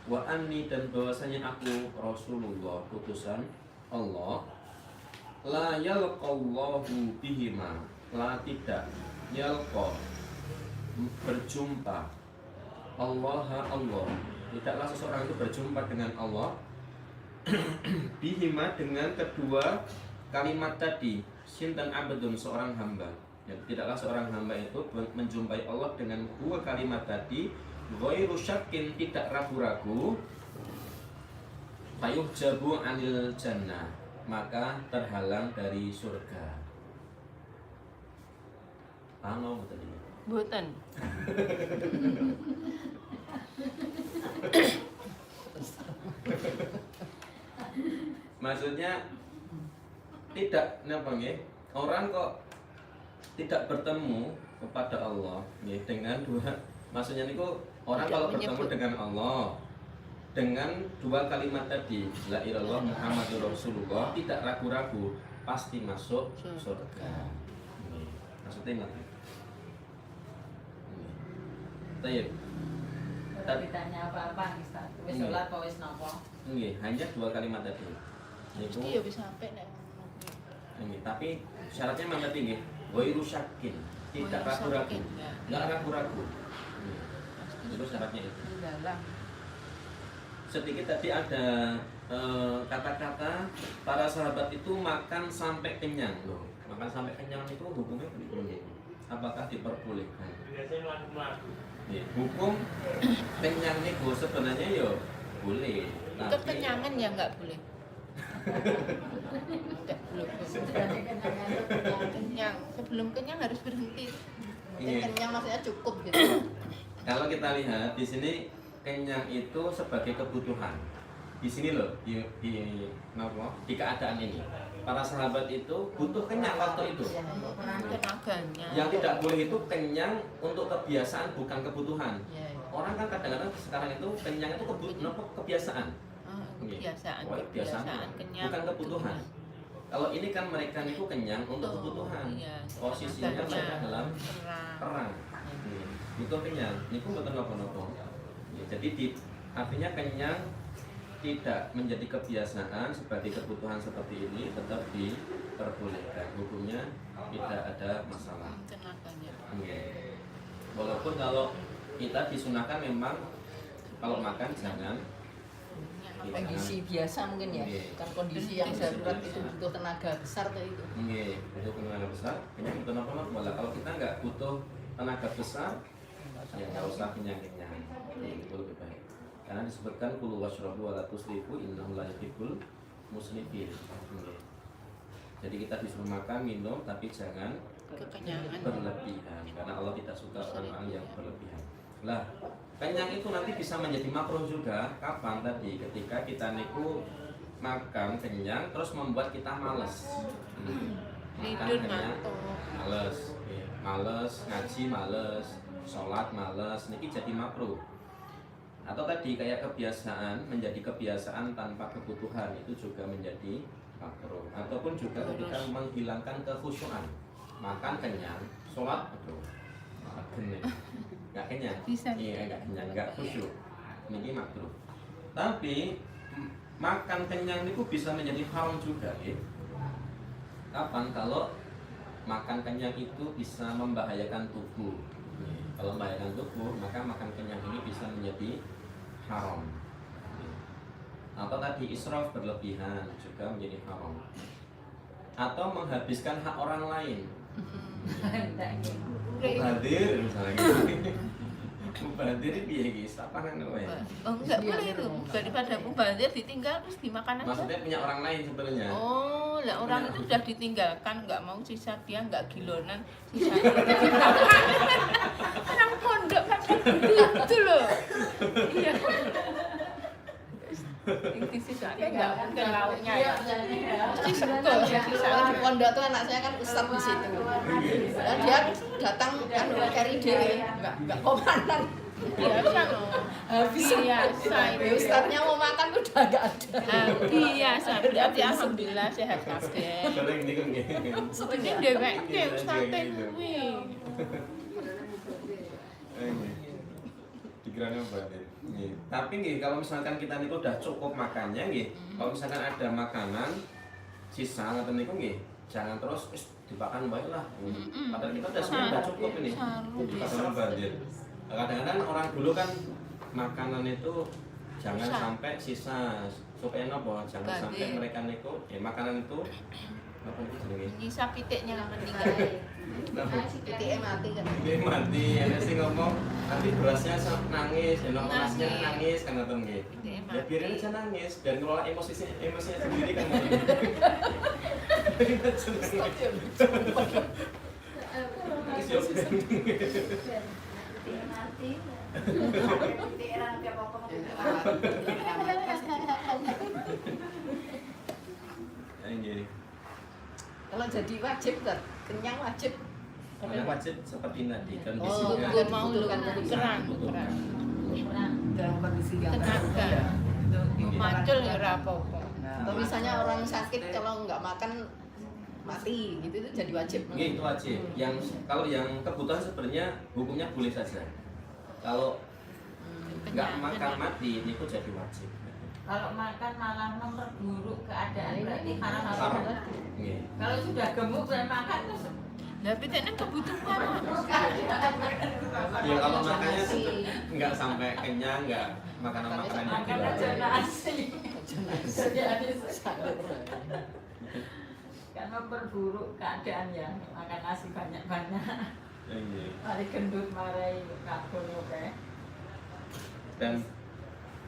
wa anni, dan bahwasanya aku Rasulullah, utusan Allah, la yalqallahu bihima, la tidak yalqa berjumpa Allah, tidaklah seseorang itu berjumpa dengan Allah bihima, dengan kedua kalimat tadi, sinten abdun, seorang hamba. Ya, tidaklah seorang hamba itu menjumpai Allah dengan dua kalimat tadi, ghairu syakkin, tidak ragu-ragu, fayuhjabu anil jannah, maka terhalang dari surga. Paham betul ini? Mboten. Maksudnya tidak, kenapa nggih? Orang kok tidak bertemu kepada Allah nggih dengan dua, maksudnya niku orang Tidak kalau menyebut. bertemu dengan Allah dengan dua kalimat tadi, la ilaha illallah Muhammadur Rasulullah, tidak ragu-ragu pasti masuk surga. Nggih. Maksudnya ngerti? Nggih. Baik. Kalau ditanya apa-apa Ustaz, wis Iya. sholat apa wis napa? Nggih, hanya dua kalimat tadi. Niku Mesti ya bisa sampai nek ini, tapi syaratnya memang tadi nggih, ghairu syakkin, tidak Ghairu ragu-ragu. syakkin, ya. Enggak ragu-ragu. Itu syaratnya itu. dalam. Sedikit tadi ada kata-kata para sahabat itu makan sampai kenyang loh. Makan sampai kenyang itu hukumnya begini. Apakah diperbolehkan? Ya, hukum kenyang itu sebenarnya ya boleh. Kekenyangan ya nggak boleh. Nggak boleh. Kenyang, sebelum kenyang harus berhenti. Mungkin Iya. kenyang maksudnya cukup gitu. Kalau kita lihat di sini kenyang itu sebagai kebutuhan. Di sini loh, di keadaan ini para sahabat itu butuh kenyang waktu itu. Tenaganya. Yang tidak boleh itu kenyang untuk kebiasaan, bukan kebutuhan. Iya, iya. Orang kan kadang-kadang sekarang itu kenyang itu kebiasaan. Ah, Nggih. kebiasaan, Oh, kebiasaan kenyang. bukan kebutuhan. Kalau ini kan mereka itu kenyang untuk Oh, kebutuhan. iya. Posisinya Tenaganya. mereka dalam Perang. perang. Butuh kenyang. Niku mboten napa-napa. Ya, jadi artinya kenyang tidak menjadi kebiasaan sebagai kebutuhan seperti ini, tetap diperbolehkan. Hukumnya tidak ada masalah. Tenaganya. Oke. Walaupun kalau kita disunahkan memang kalau makan jangan Kondisi biasa mungkin ya, Iya. bukan kondisi yang darurat itu butuh tenaga besar tuh itu. Nggih, butuh tenaga besar, kenyang butuh apa-apa. Malah kalau kita nggak butuh tenaga besar, ya nggak usah kenyang-kenyang. Itu lebih baik. Karena disebutkan kulu washrabu wala tusrifu innahu la yuhibbul musrifin. Nggih. Jadi kita disuruh makan, minum, tapi jangan Kekenyangan. berlebihan, karena Allah tidak suka orang-orang yang berlebihan. Lah, kenyang itu nanti bisa menjadi makruh juga. Kapan tadi? Ketika kita niku makan kenyang terus membuat kita males. Makan Tidur kenyang, ngantuk. males, ya, males ngaji, males sholat, males. Niki jadi makruh. Atau tadi kayak kebiasaan, menjadi kebiasaan tanpa kebutuhan, itu juga menjadi makruh. Ataupun juga ketika menghilangkan kekhusyuan, makan kenyang, sholat makruh. Nggak kenyang, Bisa. iya nggak kenyang, nggak khusyuk, ini makruh. Tapi makan kenyang itu bisa menjadi haram juga, ya. Kapan? Kalau makan kenyang itu bisa membahayakan tubuh. Kalau membahayakan tubuh, maka makan kenyang ini bisa menjadi haram. Atau tadi israf, berlebihan, juga menjadi haram. Atau menghabiskan hak orang lain. Mubadir misalnya gitu. Mubadir piye iki? Sapangan kowe. Oh, enggak boleh itu. Daripada mubazir ditinggal terus dimakan aja. Maksudnya punya orang lain sebenarnya. Oh, lah orang itu sudah ditinggalkan, nggak mau sisa dia nggak gilonan, sisa orang pondok kan gitu loh. Iya. Yang disisakan nggak mungkin lauknya ya. Mesti sekol Kalau di pondok tuh anak saya kan ustadz di situ. Dan dia datang kan carry day, nggak komandan. Biasa loh. Biasa itu. Ustadznya mau makan udah nggak ada. Biasa. Berarti alhamdulillah sehat kabeh. Sering niku nggih. Ini dheweke ustadz kuwi. Pikirannya balik. Tapi nggih kalau misalkan kita niku udah cukup makannya nggih. Kalau misalkan ada makanan sisa ngoten niku nggih, jangan terus dipakan baik lah. Padahal kita udah sebenarnya udah cukup ini. Dipakan banjir. Kadang-kadang orang dulu kan makanan itu jangan sampai sisa supaya nopo, jangan sampai mereka niku makanan itu apa itu jenenge? Nyisa pitiknya meninggal. Titiknya mati kan. Ini mati, ada sih ngomong nanti berasnya nangis, nangis nangis kan atau enggak? Ya biarin aja nangis dan ngelola emosinya sendiri kan. Nangis ya. Mati. Pikiran kayak apa-apa. Ini Kalau jadi wajib kan, kenyang wajib. karena wajib seperti tadi Oh, kondisinya. bukan mau lu dibutuhkan kerang. dalam kondisi yang Tenaga. Macul ya ora apa-apa. Atau misalnya orang sakit kalau nggak makan mati gitu itu jadi wajib. Nggih, itu wajib. Yang kalau yang kebutuhan sebenarnya hukumnya boleh saja. Kalau nggak makan mati ini kok jadi wajib. Kalau makan malah memperburuk keadaan berarti haram Haram. harus. Nggih. Kalau sudah gemuk dan makan terus Lah pitiknya kebutuhan. Ya kalau makannya nggak sampai kenyang, nggak makanan-makanan yang makan aja nasi. Jadi kan memperburuk keadaan ya makan nasi banyak-banyak. Iya. Mari gendut marai kabel oke.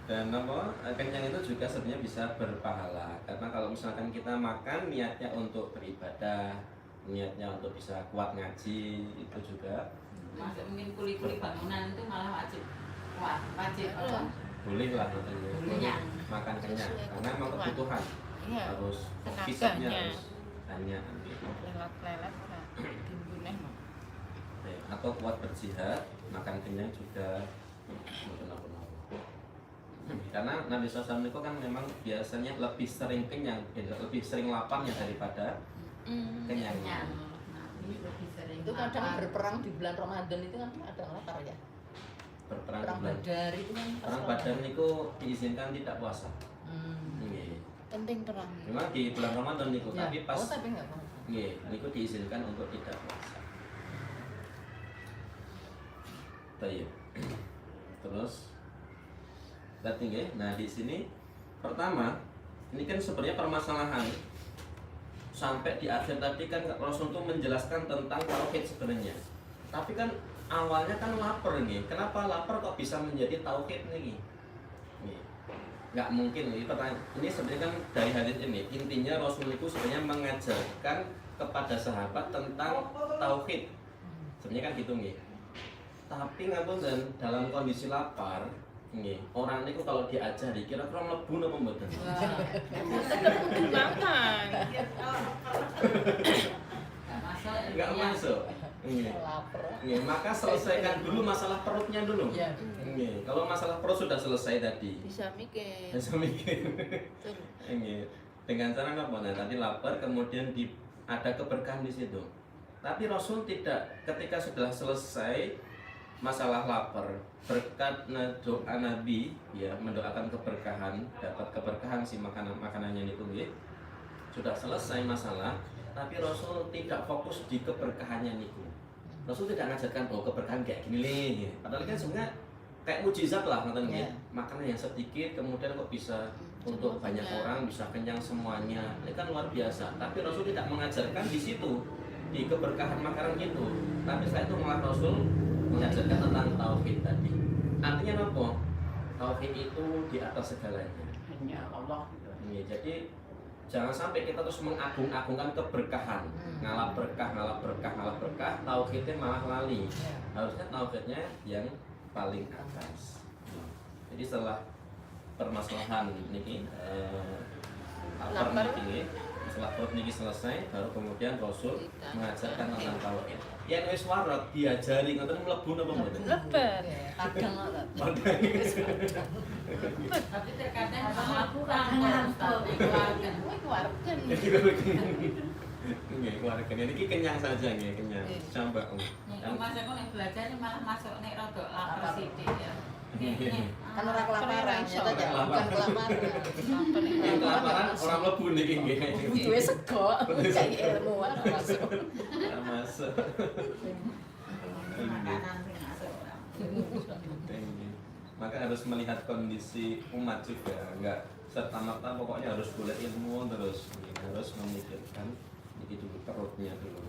Dan apa kenyang itu juga sebenarnya bisa berpahala karena kalau misalkan kita makan niatnya untuk beribadah, niatnya untuk bisa kuat ngaji itu juga Masuk mungkin kuli-kuli bangunan itu malah wajib. Wah, wajib apa? boleh lah katanya. Kenyang. Makan kenyang karena memang kebutuhan Iya. harus Tenaganya. fisiknya harus banyak gitu. Lelat-lelat ora timbune mah. Atau kuat berjihad makan kenyang juga mboten apa-apa. Karena Nabi SAW itu kan memang biasanya lebih sering kenyang, lebih sering laparnya daripada kenyangnya. Itu kadang berperang di bulan Ramadan itu kan ada lapar ya. Berperang Perang di bulan Badar itu kan pas perang Ramadan. Badar niku diizinkan tidak puasa. Nggih. Penting perang. Memang di bulan Ramadan niku, Ya. tapi pas Oh tapi nggak apa. nggih, niku diizinkan untuk tidak puasa. Baik. Terus berarti nggih. Nah, di sini pertama ini kan sebenarnya permasalahan sampai di akhir tadi kan Rasul itu menjelaskan tentang tauhid sebenarnya. Tapi kan awalnya kan lapar nih. Kenapa lapar kok bisa menjadi tauhid nih? Nih. Nggak mungkin ini pertanyaan. Ini sebenarnya kan dari hadis ini intinya Rasul itu sebenarnya mengajarkan kepada sahabat tentang tauhid. Sebenarnya kan gitu nih. Tapi ngapunten dalam kondisi lapar nggih, orang niku kalau diajari kira-kira mlebu napa mboten? Tetep kudu makan. Enggak masuk. Nggih. Lapar. Nggih, maka selesaikan dulu masalah perutnya dulu. Iya. Nggih, kalau masalah perut sudah selesai tadi. Bisa mikir. Bisa mikir. Betul. Nggih. Dengan cara apa? Nah, tadi lapar kemudian ada keberkahan di situ. Tapi Rasul tidak, ketika sudah selesai masalah lapar, berkat doa Nabi ya mendoakan keberkahan, dapat keberkahan si makanannya itu nggih. Sudah selesai masalah, tapi Rasul tidak fokus di keberkahannya niku. Rasul tidak ngajarkan keberkahan kayak gini nih. Padahal kan sebenarnya kayak mujizat lah ngoten nggih. Makanan yang sedikit kemudian kok bisa untuk banyak orang, bisa kenyang semuanya. Ini kan luar biasa. Tapi Rasul tidak mengajarkan di situ di keberkahan makanan itu. Tapi setelah itu malah Rasul mengajarkan tentang tauhid tadi. Artinya apa? Tauhid itu di atas segalanya. hanya Allah. Iya, jadi jangan sampai kita terus mengagung-agungkan keberkahan, ngalap berkah, tauhidnya malah lali. Harusnya tauhidnya yang paling atas. Jadi setelah permasalahan ini lapar ini setelah perut niki selesai baru kemudian Rasul mengajarkan tentang tauhid. Yen wis warot diajari ngoten mlebu napa mboten? Lebar. Kadang kok. Tapi terkadang aku kurang keluarga. Keluarga. Nggih, keluarga niki kenyang saja nggih, kenyang. Sampai Nek Mas aku nek belajar malah masuk nek rada lapar sithik ya. Kan ora kelaparan, nyata ya bukan kelaparan. yang kelaparan orang mlebu niki nggih. Duwe sego, kayak ilmuwan masuk. Ora masuk. Makanan sing masuk ora. Maka harus melihat kondisi umat juga, enggak serta-merta pokoknya harus boleh ilmu terus, harus memikirkan ini dulu perutnya dulu.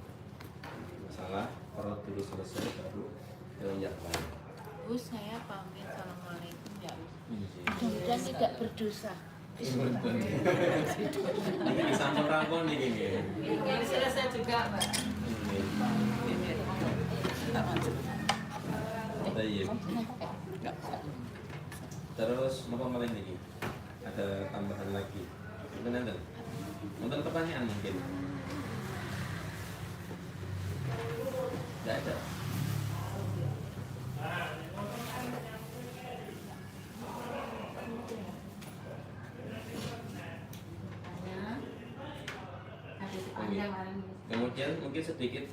Masalah perut dulu selesai baru ke yang lain. Bu, saya pamit. Assalamualaikum ya. Mudah-mudahan tidak berdosa. Ini bisa merangkul nih gini. Ini selesai juga, Mbak. Baik. Terus apa malah ini? Ada tambahan lagi. Itu nanti. Nonton pertanyaan mungkin. Tidak ada. Kemudian mungkin sedikit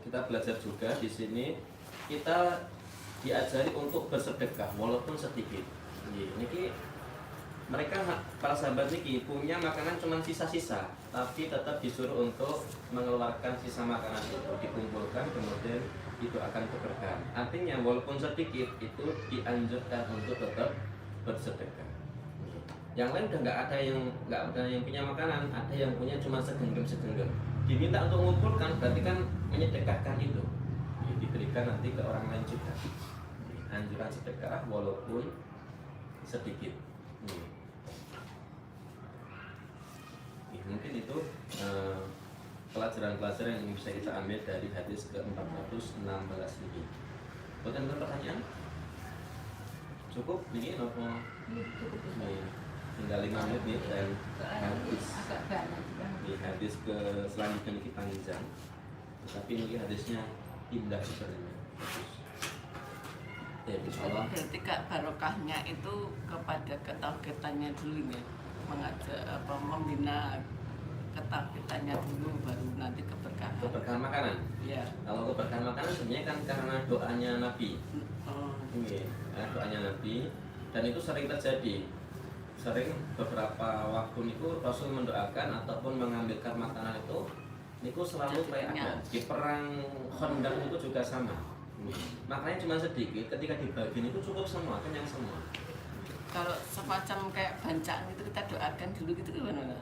kita belajar juga di sini kita diajari untuk bersedekah walaupun sedikit. Ini mereka para sahabat niki punya makanan cuma sisa-sisa, tapi tetap disuruh untuk mengeluarkan sisa makanan itu dikumpulkan kemudian itu akan keberkahan. Artinya walaupun sedikit itu dianjurkan untuk tetap bersedekah. Yang lain udah nggak ada yang punya makanan, ada yang punya cuma segenggam. Diminta untuk mengumpulkan berarti kan menyedekahkan itu. Diberikan nanti ke orang lain juga. Anjuran sedekah walaupun sedikit. Mungkin itu pelajaran-pelajaran yang bisa kita ambil dari hadis ke-416 ini. Bukan pertanyaan? Cukup? Ini apa? Tinggal 5 menit nih dan hadis. Di hadis ke selanjutnya kita panjang. Tapi ini hadisnya indah sebenarnya. Ya, insyaallah. Berarti Kak barokahnya itu kepada ketauhidannya dulu ya, membina ketauhidannya dulu baru nanti keberkahan. Keberkahan makanan. Iya. Kalau keberkahan makanan sebenarnya kan karena doanya Nabi. Oh. Doanya Nabi dan itu sering terjadi. Sering beberapa waktu niku Rasul mendoakan ataupun mengambilkan makanan itu niku selalu kayak ada di perang Khandaq itu juga sama. Makanya cuma sedikit, ketika dibagiin itu cukup semua, kenyang semua. Kalau semacam kayak bancaan itu kita doakan dulu gitu gimana?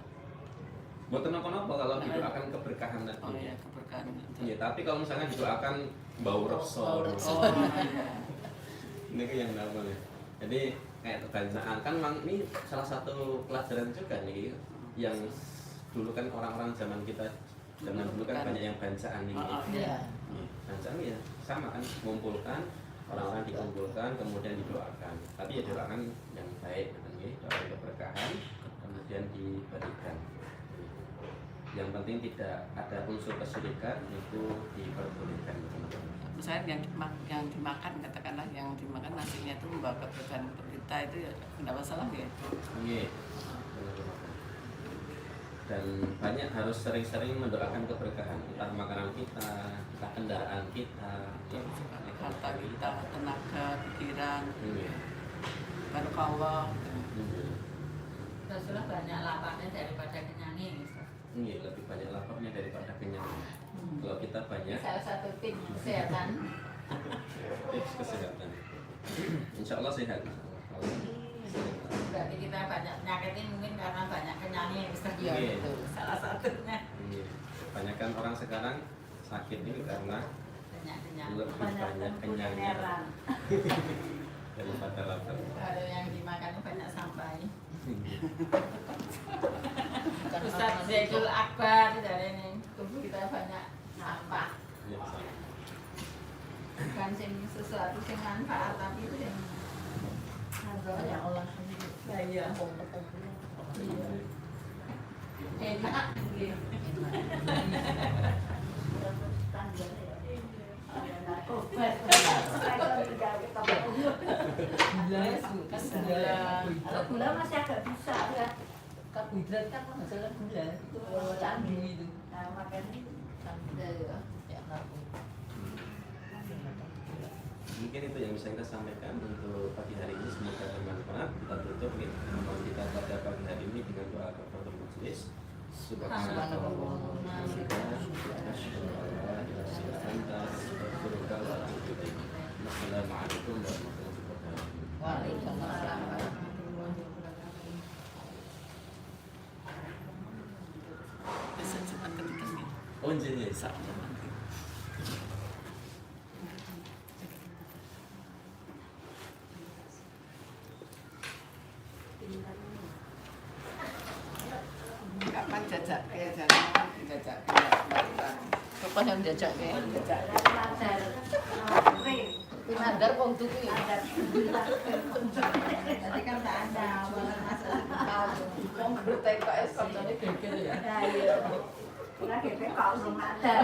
Buat kenapa kalau didoakan keberkahan tadi. Oh iya, keberkahan. Iya, tapi kalau misalnya didoakan bau repsol. Ini kan yang namanya. Jadi kayak bancaan kan memang ini salah satu pelajaran juga nih yang dulu kan orang-orang zaman kita zaman dulu kan banyak yang bancaan nih. Iya. Bancaan ya sama kan, mengumpulkan orang-orang dikumpulkan kemudian didoakan. Tapi ya doakan yang baik kan ya, doakan keberkahan kemudian diberikan. Yang penting tidak ada unsur kesyirikan itu diperbolehkan. Misalnya yang dimakan katakanlah yang dimakan nasinya itu membawa keberkahan untuk kita itu ya tidak masalah ya. Iya. Dan banyak harus sering-sering mendoakan keberkahan entah makanan kita, entah kendaraan kita, harta kita, tenaga, pikiran, Iya. barokah. Rasulullah banyak laparnya daripada kenyangnya. Iya, lebih banyak laparnya daripada kenyang. Kalau kita banyak Salah satu tim kesehatan. tips kesehatan. Insya Allah sehat. Berarti kita banyak penyakitnya mungkin karena banyak kenyangnya. Iya, Iya. betul. Salah satunya Iya. Kebanyakan orang sekarang sakit ini karena banyak kenyang. lebih banyak kenyangnya daripada lapar. Kalau yang dimakan banyak sampah. Bukan Ustaz makanan Zaidul Akbar dari ini tubuh kita banyak sampah. Iya, sama. Bukan sesuatu yang manfaat tapi itu yang banyak olahan. Iya. Tepung-tepung. Iya. Enak. Kalau gula masih agak bisa ya. Karbohidrat kan masalah gula itu candu itu. Nah makanya candu ya. Mungkin itu yang bisa kita sampaikan untuk pagi hari ini, semoga bermanfaat. Kita tutup nih kita pada pagi hari ini dengan doa kafaratul majelis. Subhanallah wa bihamdihi, asyhadu an la ilaha illa anta, astaghfiruka wa atubu ilaik. Assalamualaikum warahmatullahi wabarakatuh. Waalaikumsalam. Bisa cepat ketika ini. Oh, jadi Sama nanti. Kapan jajak ya jalan jajak Kapan yang diajak ya? jajak Pinadar wong tuku ya. Nanti kan tak ada masalah. Wong BTKS kancane geger ya. Iya. Karena kita kalau belum ada.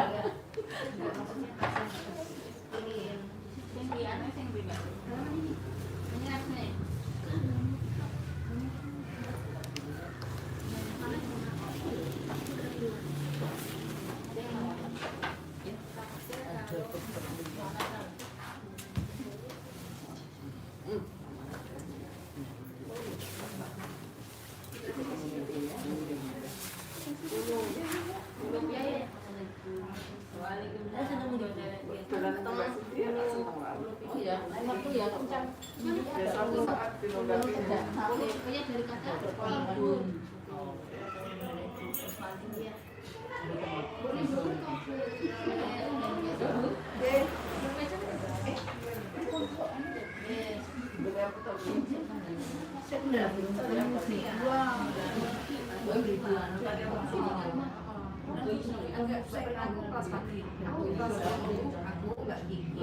Ini aneh sing beda. Ini aneh. Oh ya, waktu ya kencang. suatu saat di Pokoknya dari kata walaupun Agak saya aku kelas pagi. Aku kelas aku nggak gigi.